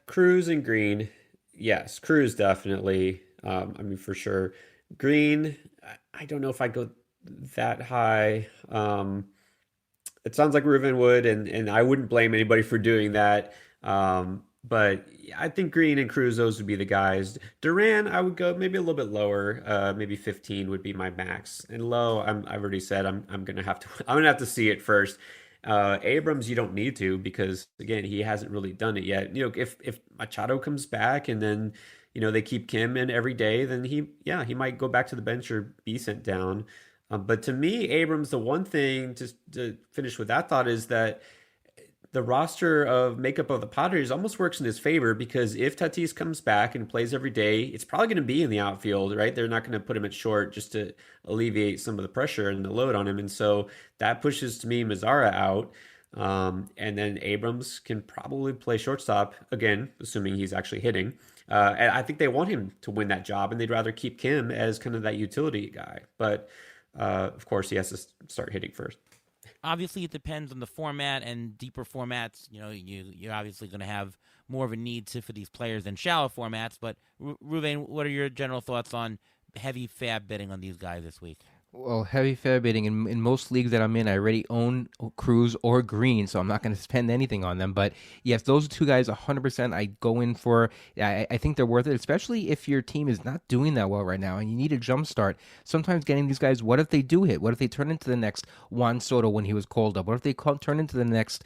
Cruz and Green. Yes, Cruz definitely. For sure. Green, I don't know if I go that high. It sounds like Ruben would, and I wouldn't blame anybody for doing that. But I think Green and Cruz, those would be the guys. Duran, I would go maybe a little bit lower. Maybe 15 would be my max. And low, I've already said I'm gonna have to see it first. Abrams, you don't need to because again, he hasn't really done it yet. If Machado comes back and then they keep Kim in every day, then he might go back to the bench or be sent down. But to me, Abrams, the one thing to finish with that thought is that the roster makeup of the Padres almost works in his favor because if Tatis comes back and plays every day, it's probably going to be in the outfield, right? They're not going to put him at short just to alleviate some of the pressure and the load on him. And so that pushes, to me, Mazara out. And then Abrams can probably play shortstop, again, assuming he's actually hitting. And I think they want him to win that job, and they'd rather keep Kim as kind of that utility guy. But of course, he has to start hitting first. Obviously, it depends on the format, and deeper formats, you're obviously going to have more of a need for these players than shallow formats. But, Ruvain, what are your general thoughts on heavy fab bidding on these guys this week? Well, heavy fab bidding in most leagues that I'm in, I already own Cruz or Green, so I'm not going to spend anything on them. But yes, those two guys, 100%, I go in for. I think they're worth it, especially if your team is not doing that well right now and you need a jump start. Sometimes getting these guys, what if they do hit? What if they turn into the next Juan Soto when he was called up? What if they turn into the next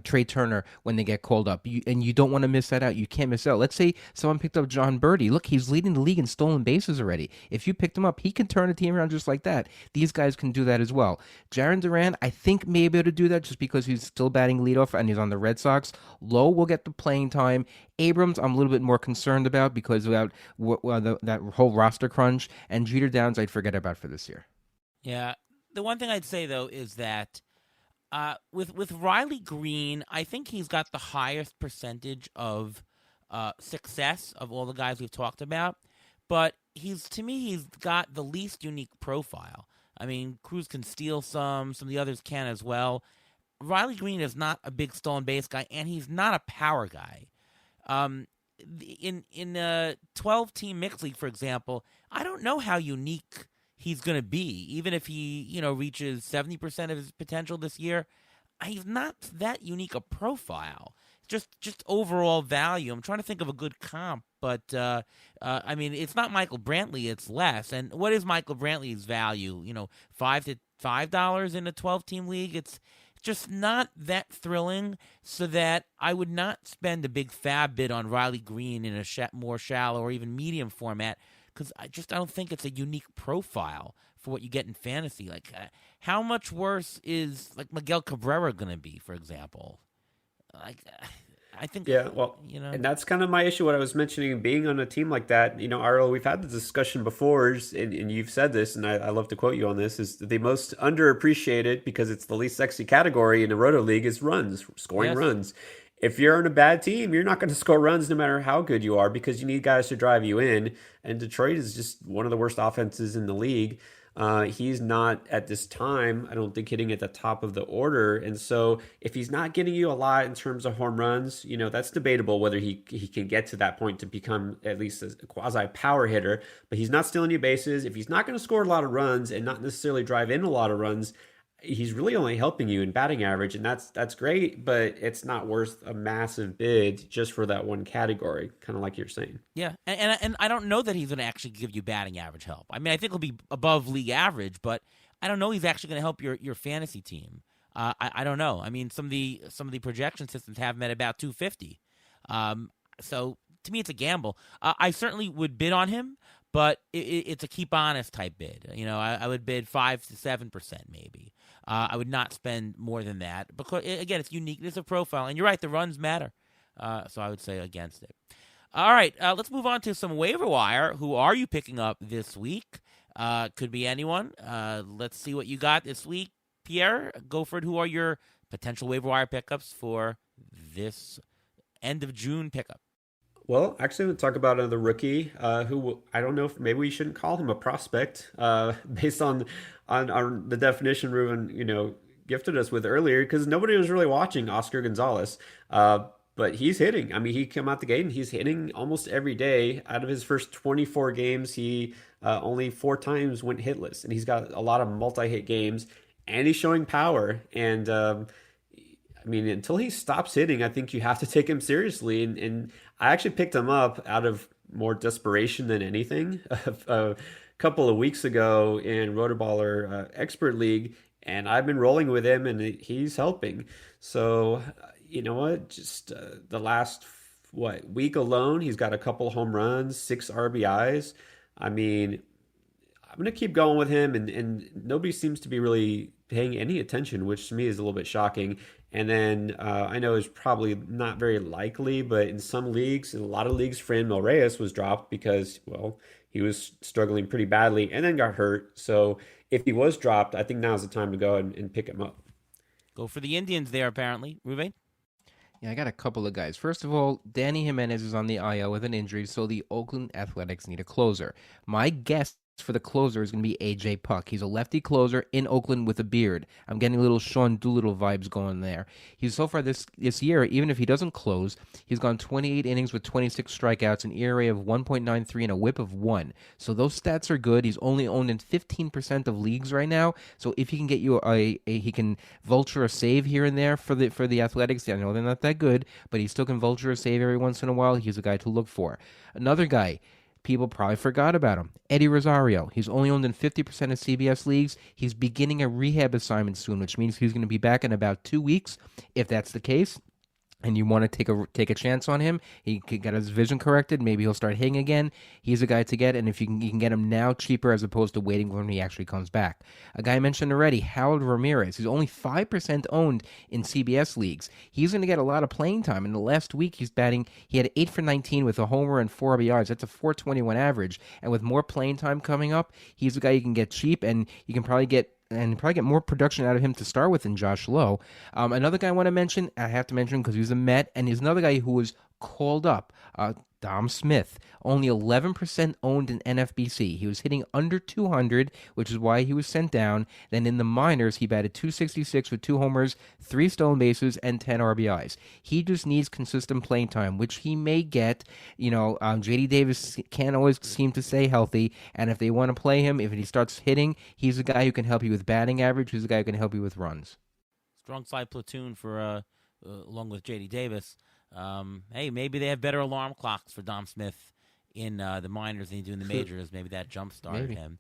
Trey Turner when they get called up? And you don't want to miss that out. You can't miss out. Let's say someone picked up John Birdie. Look, he's leading the league in stolen bases already. If you picked him up, he can turn a team around just like that. These guys can do that as well. Jarren Duran, I think may be able to do that just because he's still batting leadoff and he's on the Red Sox. Lowe will get the playing time. Abrams, I'm a little bit more concerned about because without that whole roster crunch. And Jeter Downs, I'd forget about for this year. Yeah. The one thing I'd say, though, is that with Riley Green, I think he's got the highest percentage of success of all the guys we've talked about. But he's got the least unique profile. I mean, Cruz can steal some of the others can as well. Riley Green is not a big stolen base guy, and he's not a power guy. In a 12-team mixed league, for example, I don't know how unique he's going to be. Even if he, reaches 70% of his potential this year, he's not that unique a profile. Just overall value. I'm trying to think of a good comp, but I mean, it's not Michael Brantley. It's less. And what is Michael Brantley's value? $5 in a 12-team league. It's just not that thrilling. So that I would not spend a big fab bid on Riley Green in a more shallow or even medium format because I don't think it's a unique profile for what you get in fantasy. Like, how much worse is like Miguel Cabrera going to be, for example? I think, yeah, well, and that's kind of my issue. What I was mentioning, being on a team like that, Arlo, we've had the discussion before, and you've said this, and I love to quote you on this: is the most underappreciated because it's the least sexy category in a roto league is runs, scoring runs. If you're on a bad team, you're not going to score runs no matter how good you are because you need guys to drive you in. And Detroit is just one of the worst offenses in the league. He's not at this time, I don't think, hitting at the top of the order. And so if he's not getting you a lot in terms of home runs, that's debatable whether he can get to that point to become at least a quasi power hitter. But he's not stealing you bases. If he's not going to score a lot of runs and not necessarily drive in a lot of runs, he's really only helping you in batting average, and that's great, but it's not worth a massive bid just for that one category, kind of like you're saying. Yeah, and I don't know that he's going to actually give you batting average help. I mean, I think he'll be above league average, but I don't know he's actually going to help your fantasy team. I don't know. I mean, some of the projection systems have him at about 250. So to me, it's a gamble. I certainly would bid on him, but it's a keep honest type bid. I would bid 5 to 7% maybe. I would not spend more than that because, again, it's uniqueness of profile. And you're right, the runs matter. So I would say against it. All right, let's move on to some waiver wire. Who are you picking up this week? Could be anyone. Let's see what you got this week. Pierre, go for it. Who are your potential waiver wire pickups for this end of June pickup? Well, actually, we'll talk about another rookie who I don't know if maybe we shouldn't call him a prospect based on the definition Ruben gifted us with earlier because nobody was really watching Oscar Gonzalez. But he's hitting. I mean, he came out the gate and he's hitting almost every day. Out of his first 24 games, he only 4 times went hitless, and he's got a lot of multi-hit games, and he's showing power. And I mean, until he stops hitting, I think you have to take him seriously. And I actually picked him up out of more desperation than anything a couple of weeks ago in RotoBaller Expert League, and I've been rolling with him, and he's helping. So, you know what? Just the last, week alone, he's got a couple home runs, 6 RBIs. I mean, I'm going to keep going with him, and nobody seems to be really paying any attention, which to me is a little bit shocking. And then I know it's probably not very likely, but in some leagues, in a lot of leagues, Fran Reyes was dropped because, well, he was struggling pretty badly and then got hurt. So if he was dropped, I think now's the time to go and pick him up. Go for the Indians there, apparently. Ruben? Yeah, I got a couple of guys. First of all, Danny Jimenez is on the IL with an injury, so the Oakland Athletics need a closer. My guess for the closer is going to be AJ Puck. He's a lefty closer in Oakland with a beard. I'm getting a little Sean Doolittle vibes going there. He's so far this year, even if he doesn't close, he's gone 28 innings with 26 strikeouts, an ERA of 1.93 and a WHIP of 1. So those stats are good. He's only owned in 15% of leagues right now. So if he can get you he can vulture a save here and there for the Athletics. I know they're not that good, but he still can vulture a save every once in a while. He's a guy to look for. Another guy, people probably forgot about him, Eddie Rosario. He's only owned in 50% of CBS leagues. He's beginning a rehab assignment soon, which means he's going to be back in about 2 weeks. If that's the case, and you want to take a chance on him, he could get his vision corrected. Maybe he'll start hitting again. He's a guy to get, and if you can get him now cheaper as opposed to waiting when he actually comes back. A guy I mentioned already, Harold Ramirez. He's only 5% owned in CBS leagues. He's going to get a lot of playing time. In the last week, he had 8 for 19 with a homer and 4 RBIs. That's a 421 average. And with more playing time coming up, he's a guy you can get cheap, and you can probably get more production out of him to start with than Josh Lowe. Another guy I have to mention because he's a Met, and he's another guy who was called up, Dom Smith, only 11% owned in NFBC. He was hitting under 200, which is why he was sent down. Then in the minors, he batted .266 with 2 homers, 3 stolen bases, and 10 RBIs. He just needs consistent playing time, which he may get. J.D. Davis can't always seem to stay healthy, and if they want to play him, if he starts hitting, he's a guy who can help you with batting average. He's a guy who can help you with runs. Strong side platoon for along with J.D. Davis. Hey, maybe they have better alarm clocks for Dom Smith in the minors than they do in the majors. Maybe that jump-started him.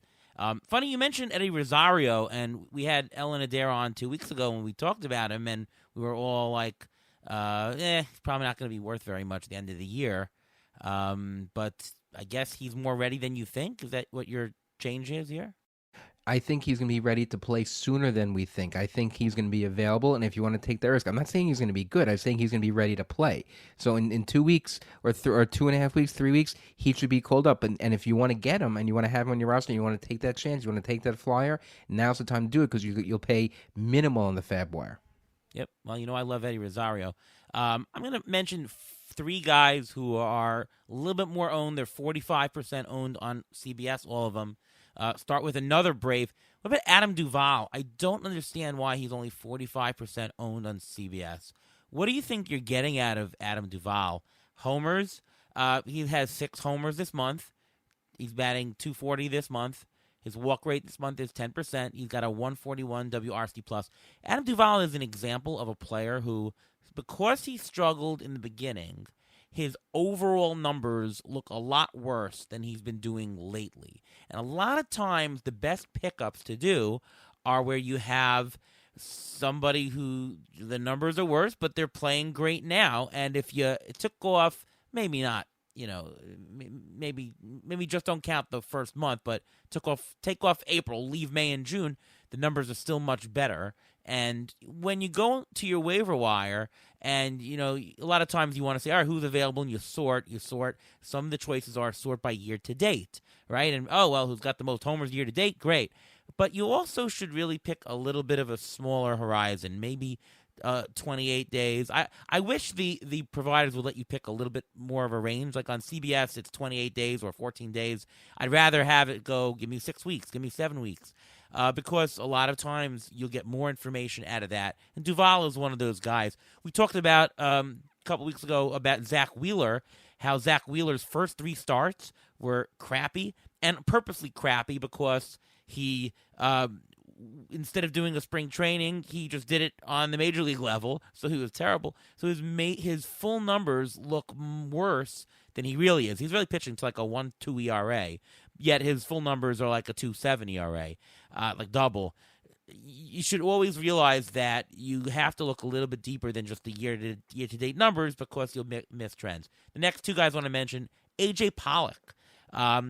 Funny you mentioned Eddie Rosario, and we had Ellen Adair on 2 weeks ago when we talked about him, and we were all like, he's probably not going to be worth very much at the end of the year. But I guess he's more ready than you think. Is that what your change is here? I think he's going to be ready to play sooner than we think. I think he's going to be available, and if you want to take the risk, I'm not saying he's going to be good. I'm saying he's going to be ready to play. So in 2 weeks or 2.5 weeks, 3 weeks, he should be called up. And if you want to get him and you want to have him on your roster and you want to take that chance, you want to take that flyer, now's the time to do it because you'll pay minimal on the fab wire. Yep. Well, I love Eddie Rosario. I'm going to mention 3 guys who are a little bit more owned. They're 45% owned on CBS, all of them. Start with another Brave. What about Adam Duvall? I don't understand why he's only 45% owned on CBS. What do you think you're getting out of Adam Duvall? Homers? He has 6 homers this month. He's batting .240 this month. His walk rate this month is 10%. He's got a 141 WRC+. Adam Duvall is an example of a player who, because he struggled in the beginning, his overall numbers look a lot worse than he's been doing lately. And a lot of times, the best pickups to do are where you have somebody who the numbers are worse, but they're playing great now. And if you took off, maybe not, maybe just don't count the first month, but take off April, leave May and June, the numbers are still much better. And when you go to your waiver wire, and, a lot of times you want to say, all right, who's available? And you sort. Some of the choices are sort by year to date, right? And, who's got the most homers year to date? Great. But you also should really pick a little bit of a smaller horizon, maybe 28 days. I wish the providers would let you pick a little bit more of a range. Like on CBS, it's 28 days or 14 days. I'd rather have it go, give me 6 weeks, give me 7 weeks. Because a lot of times you'll get more information out of that. And Duvall is one of those guys. We talked about a couple weeks ago about Zach Wheeler, how Zach Wheeler's first 3 starts were crappy, and purposely crappy because he, instead of doing a spring training, he just did it on the major league level, so he was terrible. So his full numbers look worse than he really is. He's really pitching to like a 1.2 ERA, yet his full numbers are like a 2.7 ERA, like double. You should always realize that you have to look a little bit deeper than just the year-to-date numbers because you'll miss trends. The next 2 guys I want to mention, AJ Pollock.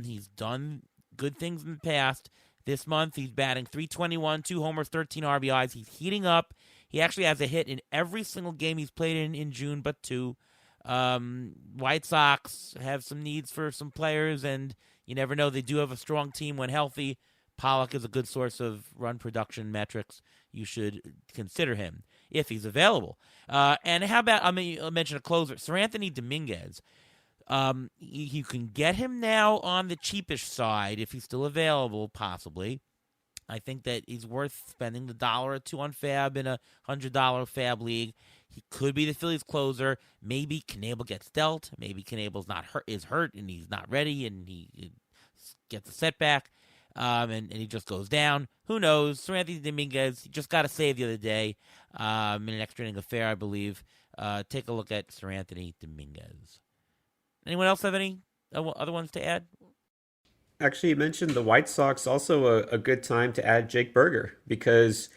He's done good things in the past. This month, he's batting .321, 2 homers, 13 RBIs. He's heating up. He actually has a hit in every single game he's played in June but 2. White Sox have some needs for some players, and you never know. They do have a strong team when healthy. Pollock is a good source of run production metrics. You should consider him if he's available. And how about, I'll mention a closer, Sir Anthony Dominguez. You can get him now on the cheapish side if he's still available, possibly. I think that he's worth spending the $1 or $2 on Fab in a $100 Fab league. He could be the Phillies closer. Maybe Knebel gets dealt. Maybe Knebel's is hurt and he's not ready and he gets a setback and he just goes down. Who knows? Seranthony Dominguez, he just got a save the other day in an extra inning affair, I believe. Take a look at Seranthony Dominguez. Anyone else have any other ones to add? Actually, you mentioned the White Sox, also a good time to add Jake Berger because,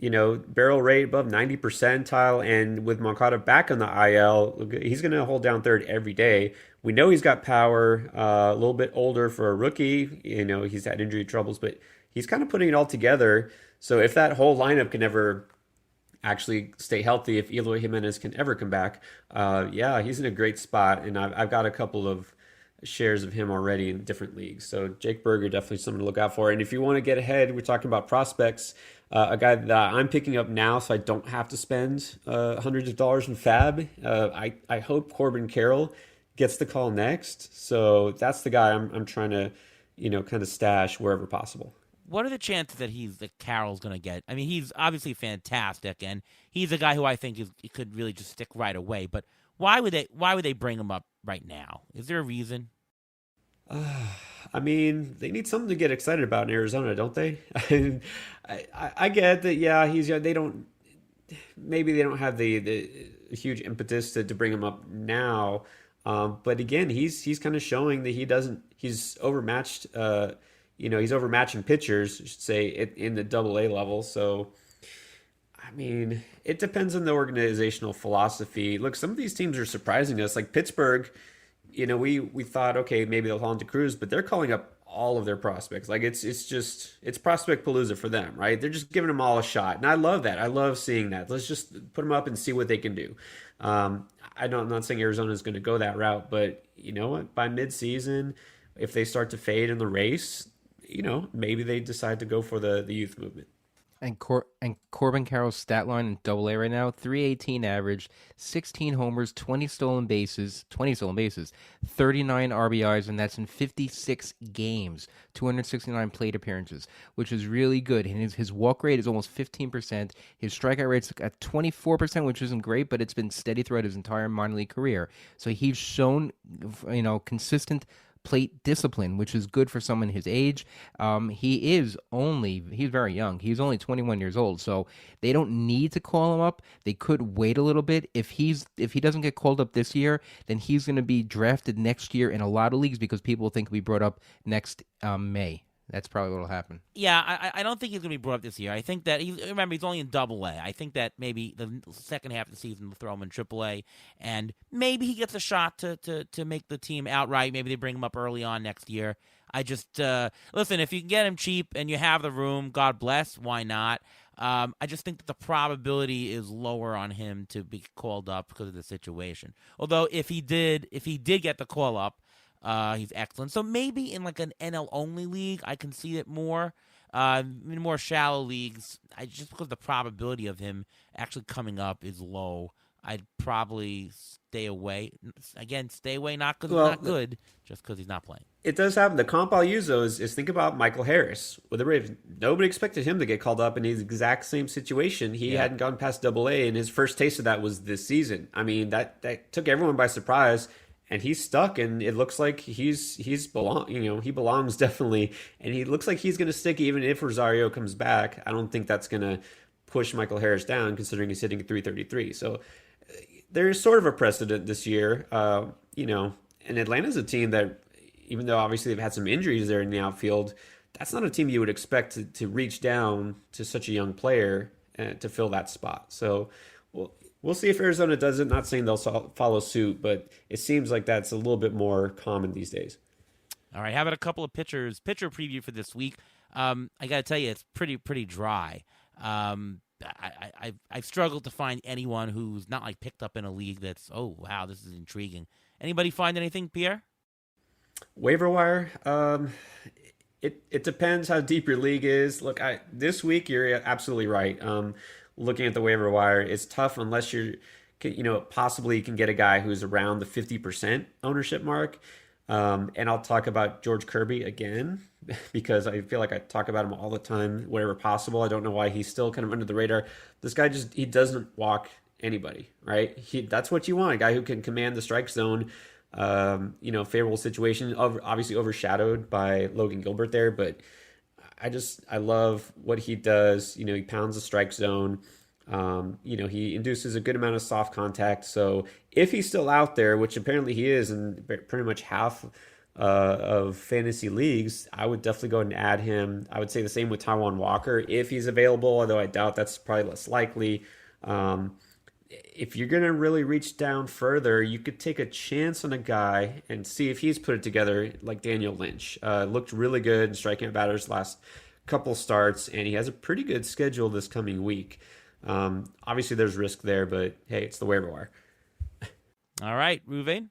barrel rate above 90 percentile, and with Mancada back on the IL, he's going to hold down third every day. We know he's got power, a little bit older for a rookie. He's had injury troubles, but he's kind of putting it all together. So if that whole lineup can ever actually stay healthy, if Eloy Jimenez can ever come back, he's in a great spot, and I've got a couple of shares of him already in different leagues. So Jake Berger, definitely someone to look out for. And if you want to get ahead, we're talking about prospects, a guy that I'm picking up now so I don't have to spend hundreds of dollars in Fab. I hope Corbin Carroll gets the call next. So that's the guy I'm trying to, kind of stash wherever possible. What are the chances that Carroll's going to get? I mean, he's obviously fantastic, and he's a guy who I think could really just stick right away. But why would they bring him up right now? Is there a reason? I mean, they need something to get excited about in Arizona, don't they? I get that. Yeah, maybe they don't have the huge impetus to bring him up now. But again, he's kind of showing that he's overmatched. He's overmatching pitchers, I should say, in the AA level. So, I mean, it depends on the organizational philosophy. Look, some of these teams are surprising us. Like Pittsburgh, we thought, okay, maybe they'll hold on to Cruz, but they're calling up all of their prospects. Like it's prospect palooza for them, right? They're just giving them all a shot, and I love that. I love seeing that. Let's just put them up and see what they can do. I'm not saying Arizona is going to go that route, but you know what? By midseason, if they start to fade in the race, maybe they decide to go for the youth movement. And Corbin Carroll's stat line in AA right now, 318 average, 16 homers, 20 stolen bases, 39 RBIs, and that's in 56 games, 269 plate appearances, which is really good. And his walk rate is almost 15%. His strikeout rate's at 24%, which isn't great, but it's been steady throughout his entire minor league career. So he's shown, consistent plate discipline, which is good for someone his age. He's very young. He's only 21 years old, so they don't need to call him up. They could wait a little bit. If he doesn't get called up this year, then he's going to be drafted next year in a lot of leagues because people think he'll be brought up next May. That's probably what will happen. Yeah, I don't think he's going to be brought up this year. I think that he's only in AA. I think that maybe the second half of the season they'll throw him in AAA, and maybe he gets a shot to make the team outright. Maybe they bring him up early on next year. I just listen, if you can get him cheap and you have the room, God bless. Why not? I just think that the probability is lower on him to be called up because of the situation. Although if he did get the call up, he's excellent. So maybe in like an NL only league, I can see it more. In more shallow leagues, just because the probability of him actually coming up is low, I'd probably stay away. Again, stay away not because he's not good, just because he's not playing. It does happen. The comp I'll use though is think about Michael Harris with the Braves. Nobody expected him to get called up in his exact same situation. He hadn't gone past AA, and his first taste of that was this season. I mean, that took everyone by surprise. And he's stuck, and it looks like he belongs definitely, and he looks like he's going to stick even if Rosario comes back. I don't think that's going to push Michael Harris down, considering he's hitting 333. So there's sort of a precedent this year, and Atlanta's a team that, even though obviously they've had some injuries there in the outfield, that's not a team you would expect to reach down to such a young player to fill that spot. So, we'll see if Arizona does it. Not saying they'll follow suit, but it seems like that's a little bit more common these days. All right, how about a couple of pitcher preview for this week? I got to tell you, it's pretty dry. I've struggled to find anyone who's not like picked up in a league that's, oh wow, this is intriguing. Anybody find anything, Pierre? Waiver wire. It depends how deep your league is. Look, this week you're absolutely right. Looking at the waiver wire, it's tough unless you're possibly you can get a guy who's around the 50% ownership mark. And I'll talk about George Kirby again because I feel like I talk about him all the time, wherever possible. I don't know why he's still kind of under the radar. This guy he doesn't walk anybody, right? That's what you want, a guy who can command the strike zone. Favorable situation, obviously overshadowed by Logan Gilbert there, but I love what he does. He pounds the strike zone. He induces a good amount of soft contact. So if he's still out there, which apparently he is in pretty much half of fantasy leagues, I would definitely go ahead and add him. I would say the same with Taijuan Walker if he's available, although I doubt that's probably less likely. If you're going to really reach down further, you could take a chance on a guy and see if he's put it together, like Daniel Lynch. Looked really good in striking out batters last couple starts, and he has a pretty good schedule this coming week. Obviously, there's risk there, but hey, it's the waiver wire. All right, Ruvain.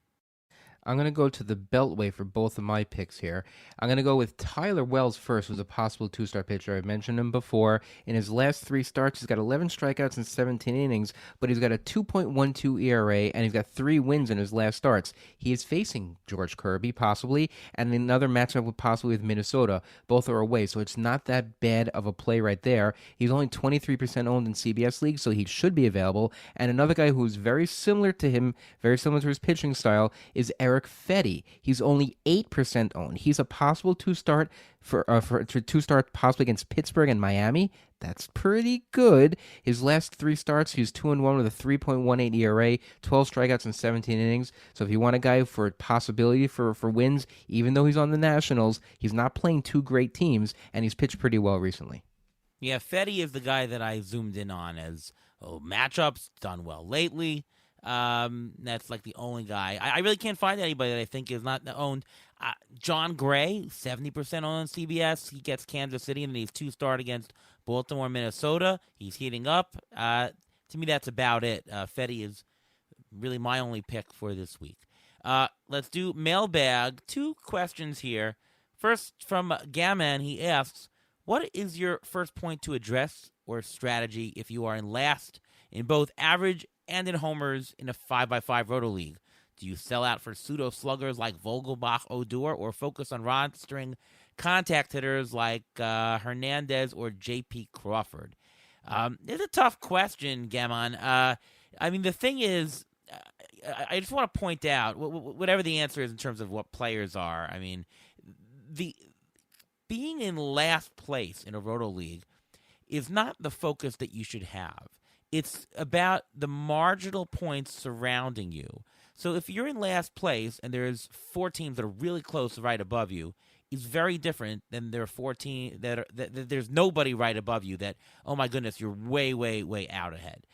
I'm going to go to the Beltway for both of my picks here. I'm going to go with Tyler Wells first, who's a possible two-star pitcher. I've mentioned him before. In his last 3 starts, he's got 11 strikeouts in 17 innings, but he's got a 2.12 ERA, and he's got 3 wins in his last starts. He is facing George Kirby, possibly, and another matchup possibly with Minnesota. Both are away, so it's not that bad of a play right there. He's only 23% owned in CBS leagues, so he should be available. And another guy who's very similar to him, very similar to his pitching style, is Eric Fetty. He's only 8% owned. He's a possible two-start for two-start possibly against Pittsburgh and Miami. That's pretty good. His last 3 starts, he's 2-1 with a 3.18 ERA, 12 strikeouts in 17 innings. So if you want a guy for possibility for wins, even though he's on the Nationals, he's not playing 2 great teams, and he's pitched pretty well recently. Yeah, Fetty is the guy that I zoomed in on as matchups, done well lately. That's like the only guy. I really can't find anybody that I think is not owned. John Gray, 70% owned on CBS. He gets Kansas City, and he's 2-start against Baltimore, Minnesota. He's heating up. To me, that's about it. Fetty is really my only pick for this week. Let's do Mailbag. 2 questions here. First, from Gammon, he asks, what is your first point to address or strategy if you are in last in both average and in homers in a 5x5 Roto League? Do you sell out for pseudo sluggers like Vogelbach, Odor, or focus on rostering contact hitters like Hernandez or J.P. Crawford? It's a tough question, Gammon. The thing is, I just want to point out, whatever the answer is in terms of what players are, being in last place in a Roto League is not the focus that you should have. It's about the marginal points surrounding you. So if you're in last place and there's 4 teams that are really close right above you, it's very different than there are 14 that there's nobody right above you that, oh my goodness, you're way, way, way out ahead.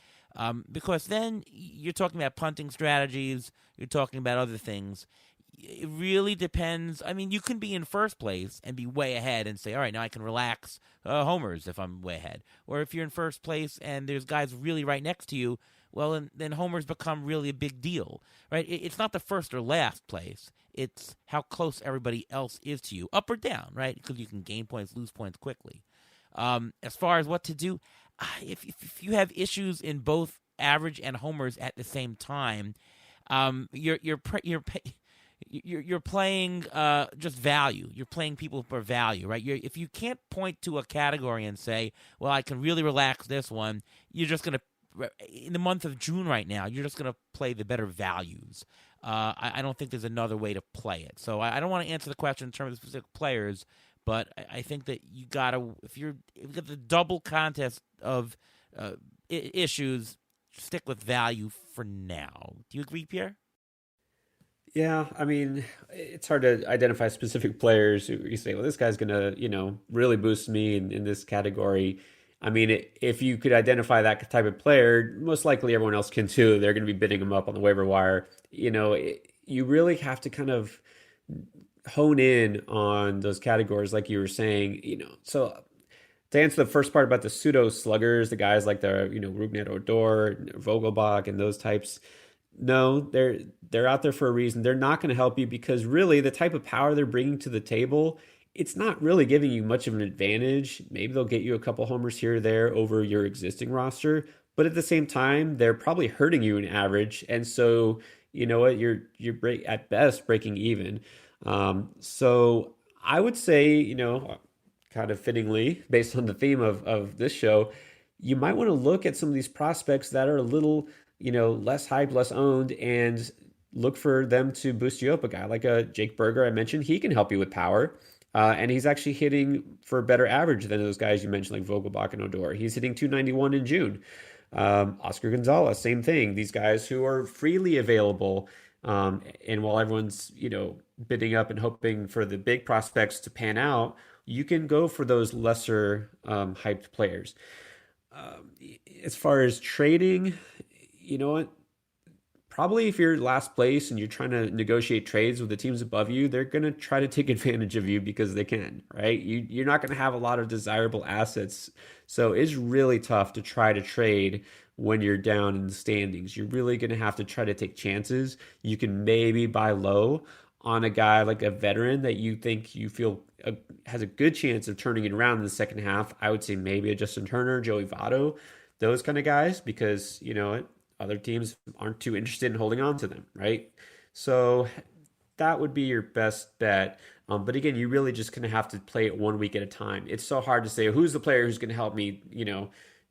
Because then you're talking about punting strategies, you're talking about other things. It really depends. You can be in first place and be way ahead and say, all right, now I can relax homers if I'm way ahead. Or if you're in first place and there's guys really right next to you, well, then homers become really a big deal, right? It's not the first or last place. It's how close everybody else is to you, up or down, right? Because you can gain points, lose points quickly. As far as what to do, if you have issues in both average and homers at the same time, you're playing just value. You're playing people for value, right? If you can't point to a category and say, well, I can really relax this one, you're just going to, in the month of June right now, you're just going to play the better values. I don't think there's another way to play it. So I don't want to answer the question in terms of specific players, but I think that you got to, if you've got the double contest of issues, stick with value for now. Do you agree, Pierre? Yeah, it's hard to identify specific players who you say, well, this guy's going to, really boost me in this category. If you could identify that type of player, most likely everyone else can too. They're going to be bidding him up on the waiver wire. You really have to kind of hone in on those categories like you were saying, So to answer the first part about the pseudo sluggers, the guys like the, Rougned Odor, Vogelbach, and those types, no, they're out there for a reason. They're not going to help you because really the type of power they're bringing to the table, it's not really giving you much of an advantage. Maybe they'll get you a couple homers here or there over your existing roster, but at the same time, they're probably hurting you in average. And so, you know what, at best breaking even. So I would say, kind of fittingly, based on the theme of this show, you might want to look at some of these prospects that are a little, less hyped, less owned, and look for them to boost you up. A guy like a Jake Berger, I mentioned, he can help you with power. And he's actually hitting for a better average than those guys you mentioned, like Vogelbach and Odor. He's hitting 291 in June. Oscar Gonzalez, same thing. These guys who are freely available. And while everyone's, bidding up and hoping for the big prospects to pan out, you can go for those lesser hyped players. As far as trading, you know what? Probably if you're last place and you're trying to negotiate trades with the teams above you, they're going to try to take advantage of you because they can, right? You're not going to have a lot of desirable assets. So it's really tough to try to trade when you're down in the standings. You're really going to have to try to take chances. You can maybe buy low on a guy like a veteran that you think you feel has a good chance of turning it around in the second half. I would say maybe a Justin Turner, Joey Votto, those kind of guys, because, other teams aren't too interested in holding on to them, right? So that would be your best bet. But again, you really just going to have to play it 1 week at a time. It's so hard to say who's the player who's going to help me,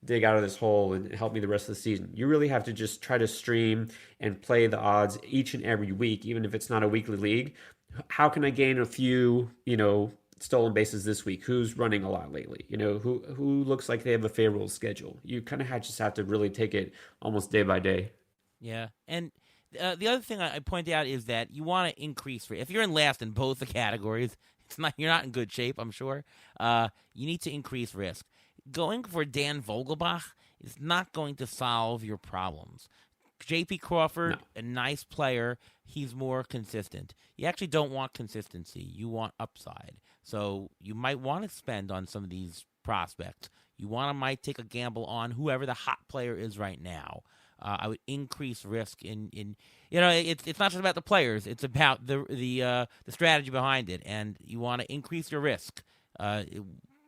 dig out of this hole and help me the rest of the season. You really have to just try to stream and play the odds each and every week, even if it's not a weekly league. How can I gain a few, stolen bases this week? Who's running a lot lately? Who looks like they have a favorable schedule? You kind of just have to really take it almost day by day. Yeah, and the other thing I point out is that you want to increase if you're in last in both the categories, you're not in good shape, I'm sure. You need to increase risk. Going for Dan Vogelbach is not going to solve your problems. J.P. Crawford, a nice player. He's more consistent. You actually don't want consistency. You want upside. So you might want to spend on some of these prospects. You might take a gamble on whoever the hot player is right now. I would increase risk in it's not just about the players. It's about the strategy behind it, and you want to increase your risk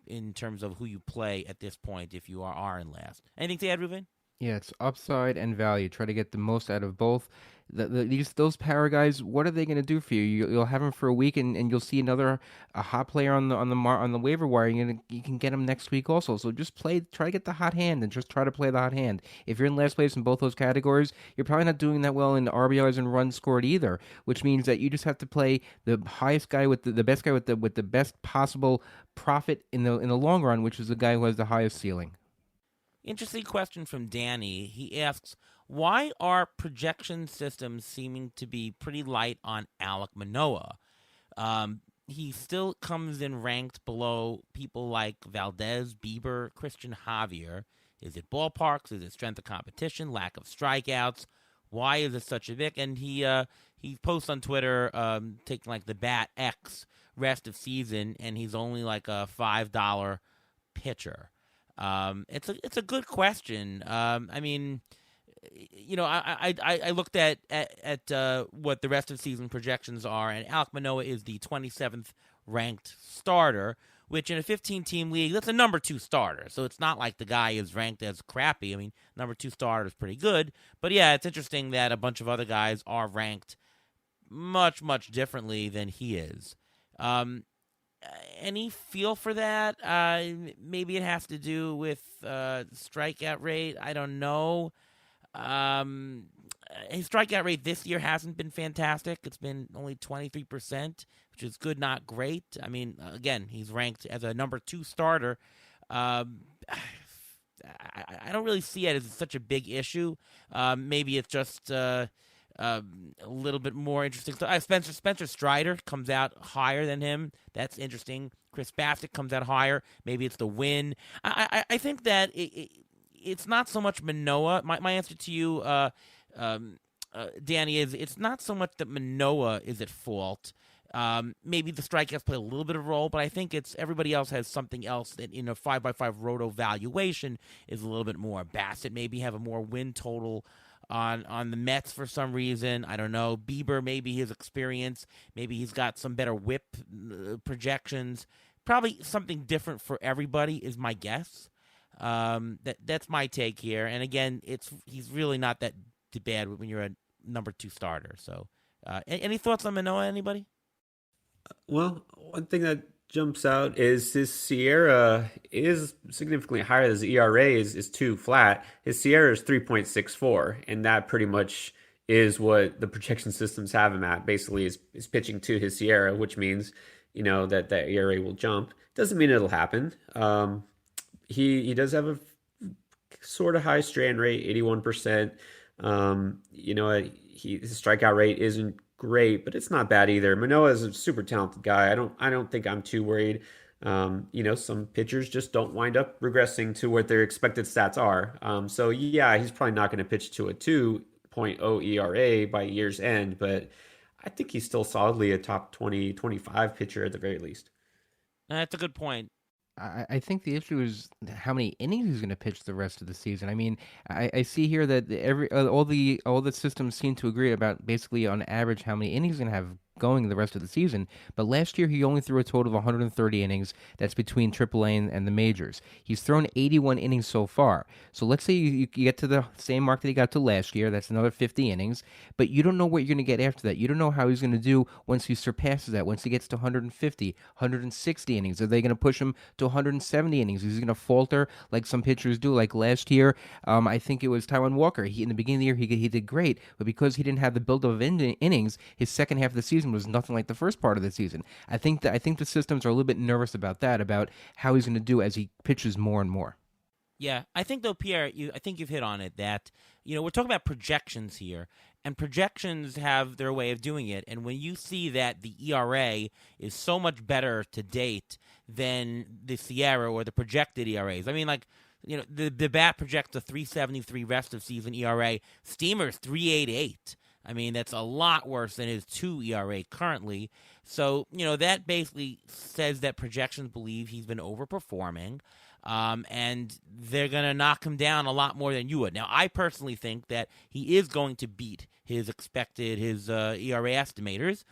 in terms of who you play at this point if you are in last. Anything to add, Ruben? Yeah, it's upside and value. Try to get the most out of both. Those power guys, what are they going to do for you? You'll have them for a week, and you'll see a hot player on the waiver wire. You can get them next week also. So just try to get the hot hand, and just try to play the hot hand. If you're in last place in both those categories, you're probably not doing that well in RBIs and runs scored either. Which means that you just have to play the highest guy with the best guy with the best possible profit in the long run, which is the guy who has the highest ceiling. Interesting question from Danny. He asks, why are projection systems seeming to be pretty light on Alek Manoah? He still comes in ranked below people like Valdez, Bieber, Christian Javier. Is it ballparks? Is it strength of competition? Lack of strikeouts? Why is it such a big? And he posts on Twitter taking like the Bat X rest of season, and he's only like a $5 pitcher. It's a good question. I mean, I looked at what the rest of the season projections are, and Alek Manoah is the 27th ranked starter, which in a 15-team league, that's a number 2 starter. So it's not like the guy is ranked as crappy. I mean, number 2 starter is pretty good. But yeah, it's interesting that a bunch of other guys are ranked much, much differently than he is. Any feel for that? Maybe it has to do with strikeout rate. I don't know. His strikeout rate this year hasn't been fantastic. It's been only 23%, which is good, not great. I mean, again, he's ranked as a number 2 starter. I don't really see it as such a big issue. Maybe it's just a little bit more interesting. So Spencer Strider comes out higher than him. That's interesting. Chris Bassett comes out higher. Maybe it's the win. I think that it's not so much Manoah. My answer to you, Danny, is it's not so much that Manoah is at fault. Maybe the strikeouts play a little bit of a role, but I think it's everybody else has something else that in a 5x5 roto valuation is a little bit more. Bassett maybe have a more win total on the Mets for some reason. I don't know. Bieber, maybe his experience. Maybe he's got some better whip projections. Probably something different for everybody is my guess. That's my take here. And again, he's really not that bad when you're a number 2 starter. So, any thoughts on Manoah? Anybody? Well, one thing that jumps out is his Sierra is significantly higher. His ERA is too flat. His Sierra is 3.64, and that pretty much is what the projection systems have him at. Basically, is pitching to his Sierra, which means that ERA will jump. Doesn't mean it'll happen. He does have a sort of high strand rate, 81%. His strikeout rate isn't great, but it's not bad either. Manoah is a super talented guy. I don't think I'm too worried. Some pitchers just don't wind up regressing to what their expected stats are. So yeah, he's probably not going to pitch to a 2.0 ERA by year's end, but I think he's still solidly a top 20, 25 pitcher at the very least. That's a good point. I think the issue is how many innings he's going to pitch the rest of the season. I mean, I see here that all the systems seem to agree about basically on average how many innings he's going to have going the rest of the season. But last year he only threw a total of 130 innings. That's between AAA and the majors. He's thrown 81 innings so far. So let's say you get to the same mark that he got to last year. That's another 50 innings. But you don't know what you're going to get after that. You don't know how he's going to do once he surpasses that. Once he gets to 150, 160 innings, are they going to push him to 170 innings? Is he going to falter like some pitchers do? Like last year, I think it was Taijuan Walker. In the beginning of the year, he did great, but because he didn't have the buildup of innings, his second half of the season was nothing like the first part of the season. I think the systems are a little bit nervous about that, about how he's going to do as he pitches more and more. Yeah, I think though, Pierre, I think you've hit on it that we're talking about projections here, and projections have their way of doing it. And when you see that the ERA is so much better to date than the Sierra or the projected ERAs, I mean, like the bat projects a 3.73 rest of season ERA. Steamer's 3.88. I mean, that's a lot worse than his 2 ERA currently. So, that basically says that projections believe he's been overperforming, and they're going to knock him down a lot more than you would. Now, I personally think that he is going to beat his ERA estimators,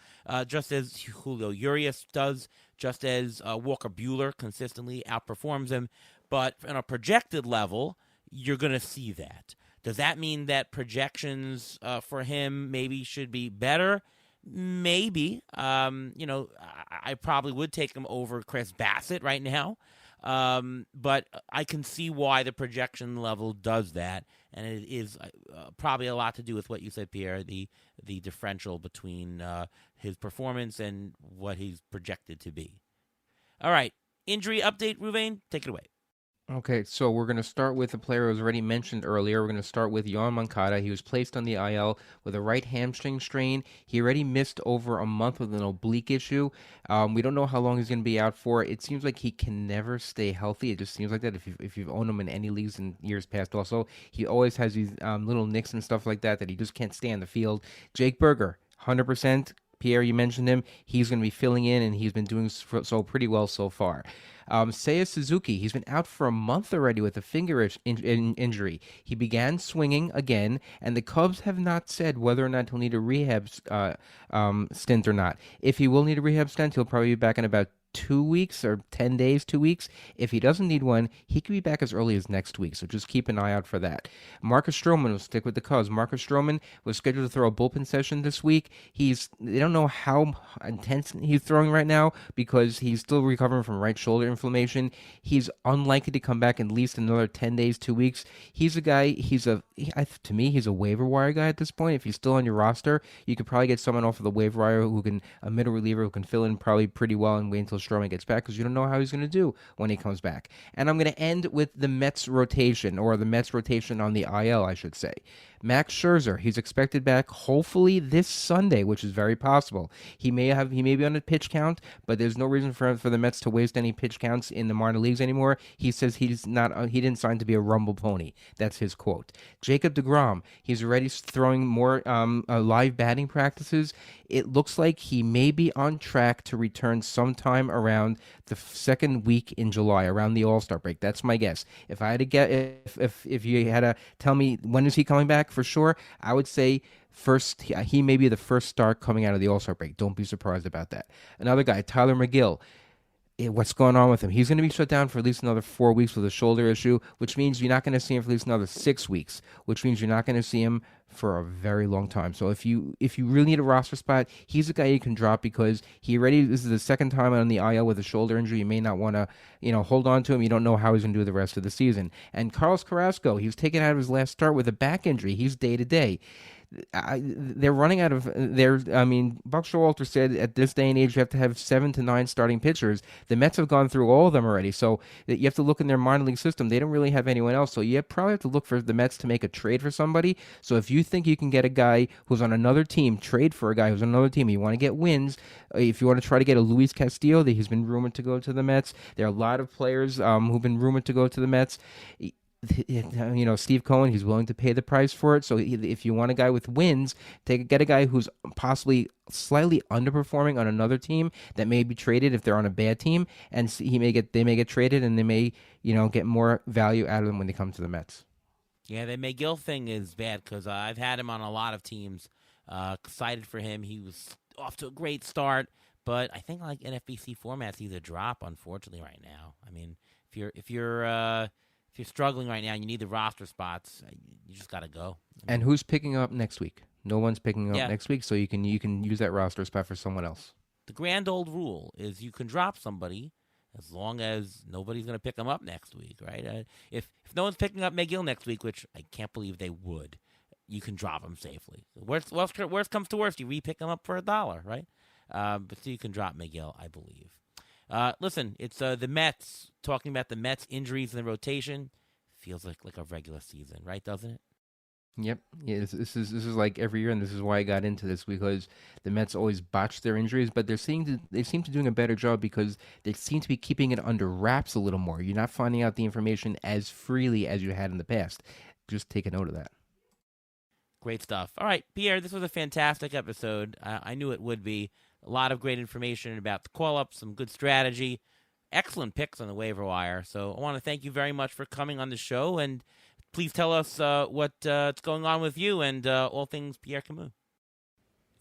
just as Julio Urias does, just as Walker Buehler consistently outperforms him. But on a projected level, you're going to see that. Does that mean that projections for him maybe should be better? Maybe. I probably would take him over Chris Bassett right now. But I can see why the projection level does that. And it is probably a lot to do with what you said, Pierre, the differential between his performance and what he's projected to be. All right. Injury update, Ruvain, take it away. Okay, so we're going to start with a player who was already mentioned earlier. We're going to start with Yoan Mancada. He was placed on the IL with a right hamstring strain. He already missed over a month with an oblique issue. We don't know how long he's going to be out for. It seems like he can never stay healthy. It just seems like that if you've owned him in any leagues in years past also. He always has these little nicks and stuff like that he just can't stay on the field. Jake Burger, 100%. Pierre, you mentioned him. He's going to be filling in, and he's been doing so pretty well so far. Seiya Suzuki, he's been out for a month already with a finger injury. He began swinging again, and the Cubs have not said whether or not he'll need a rehab stint or not. If he will need a rehab stint, he'll probably be back in about 2 weeks or 10 days, 2 weeks. If he doesn't need one, he could be back as early as next week, so just keep an eye out for that. Marcus Stroman will stick with the Cubs. Marcus Stroman was scheduled to throw a bullpen session this week. They don't know how intense he's throwing right now because he's still recovering from right shoulder inflammation. He's unlikely to come back in at least another 10 days, 2 weeks. He's a guy, to me, he's a waiver wire guy at this point. If he's still on your roster, you could probably get someone off of the waiver wire a middle reliever who can fill in probably pretty well and wait until Stroman gets back because you don't know how he's going to do when he comes back. And I'm going to end with the Mets rotation, or the Mets rotation on the IL, I should say. Max Scherzer, he's expected back hopefully this Sunday, which is very possible. He may be on a pitch count, but there's no reason for the Mets to waste any pitch counts in the minor leagues anymore. He says he didn't sign to be a rumble pony. That's his quote. Jacob deGrom, he's already throwing more live batting practices. It looks like he may be on track to return sometime around the second week in July, around the All-Star break. That's my guess. If I had to get, if you had to tell me when is he coming back for sure, I would say he may be the first start coming out of the All-Star break. Don't be surprised about that. Another guy, Tyler McGill. what's going on with him. He's going to be shut down for at least another 4 weeks with a shoulder issue, which means you're not going to see him for at least another 6 weeks, which means you're not going to see him for a very long time. So if you really need a roster spot, he's a guy you can drop because this is the second time on the IL with a shoulder injury. You may not want to, hold on to him. You don't know how he's going to do the rest of the season. And Carlos Carrasco, he was taken out of his last start with a back injury. He's day to day. They're running out of Buck Showalter said at this day and age you have to have 7 to 9 starting pitchers. The Mets have gone through all of them already, so you have to look in their minor league system. They don't really have anyone else, so you probably have to look for the Mets to make a trade for somebody. So if you think you can get a guy who's on another team, trade for a guy who's on another team, you want to get wins, if you want to try to get a Luis Castillo, he's been rumored to go to the Mets. There are a lot of players who've been rumored to go to the Mets. Steve Cohen, he's willing to pay the price for it. So if you want a guy with wins, get a guy who's possibly slightly underperforming on another team that may be traded if they're on a bad team, and they may get traded, and they may get more value out of them when they come to the Mets. Yeah, the McGill thing is bad because I've had him on a lot of teams. Excited for him. He was off to a great start, but I think like NFBC formats, he's a drop, unfortunately, right now. I mean, if you're struggling right now and you need the roster spots, you just got to go. And who's picking up next week? No one's picking up next week, so you can use that roster spot for someone else. The grand old rule is you can drop somebody as long as nobody's going to pick them up next week, right? If no one's picking up McGill next week, which I can't believe they would, you can drop them safely. Worst comes to worst, you re-pick them up for $1, right? But so you can drop McGill, I believe. Listen, it's the Mets, talking about the Mets injuries in the rotation. Feels like a regular season, right? Doesn't it? Yep. Yeah, this is like every year, and this is why I got into this, because the Mets always botch their injuries, but they seem to be doing a better job because they seem to be keeping it under wraps a little more. You're not finding out the information as freely as you had in the past. Just take a note of that. Great stuff. All right, Pierre, this was a fantastic episode. I knew it would be. A lot of great information about the call-up, some good strategy, excellent picks on the waiver wire. So I want to thank you very much for coming on the show, and please tell us what's going on with you and all things Pierre Camus.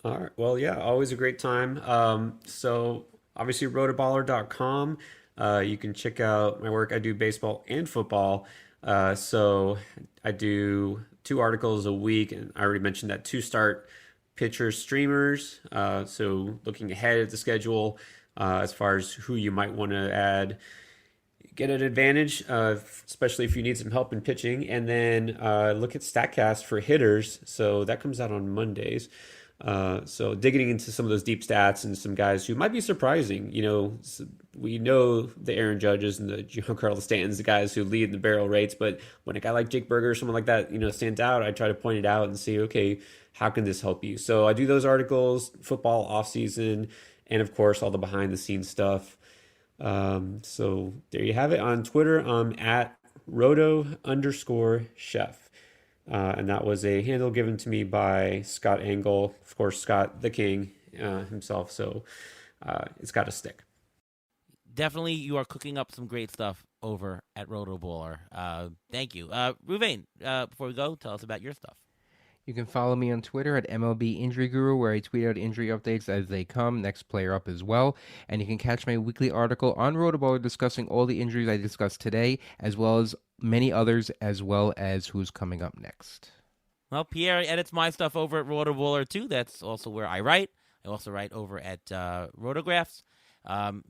All right. Well, yeah, always a great time. So obviously rotoballer.com. You can check out my work. I do baseball and football. So I do 2 articles a week, and I already mentioned that 2-start pitchers, streamers, so looking ahead at the schedule as far as who you might want to add, get an advantage, especially if you need some help in pitching, and then look at StatCast for hitters. So that comes out on Mondays. So digging into some of those deep stats and some guys who might be surprising. We know the Aaron Judges and the Giancarlo Stantons, the guys who lead in the barrel rates, but when a guy like Jake Berger or someone like that, stands out, I try to point it out and see, okay, how can this help you? So I do those articles, football off season, and of course all the behind the scenes stuff. So there you have it. On Twitter, I'm at roto_chef. And that was a handle given to me by Scott Engel, of course, Scott the King himself. So it's got to stick. Definitely, you are cooking up some great stuff over at RotoBaller. Thank you. Ruvain, before we go, tell us about your stuff. You can follow me on Twitter at MLB Injury Guru, where I tweet out injury updates as they come, next player up as well. And you can catch my weekly article on RotoBaller discussing all the injuries I discussed today, as well as many others, as well as who's coming up next. Well, Pierre edits my stuff over at RotoBaller, too. That's also where I write. I also write over at Rotographs.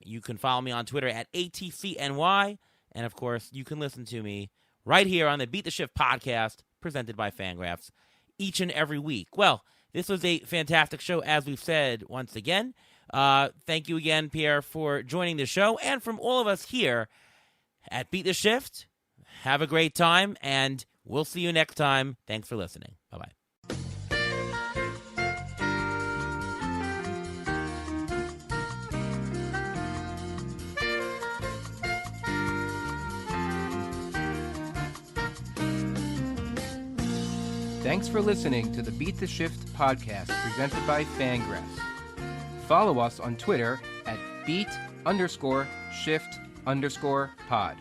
You can follow me on Twitter at ATCNY. And, of course, you can listen to me right here on the Beat the Shift podcast, presented by Fangraphs, each and every week. Well, this was a fantastic show, as we've said once again. Thank you again, Pierre, for joining the show. And from all of us here at Beat the Shift, have a great time, and we'll see you next time. Thanks for listening. Bye-bye. Thanks for listening to the Beat the Shift podcast presented by Fangraphs. Follow us on Twitter at beat_shift_pod.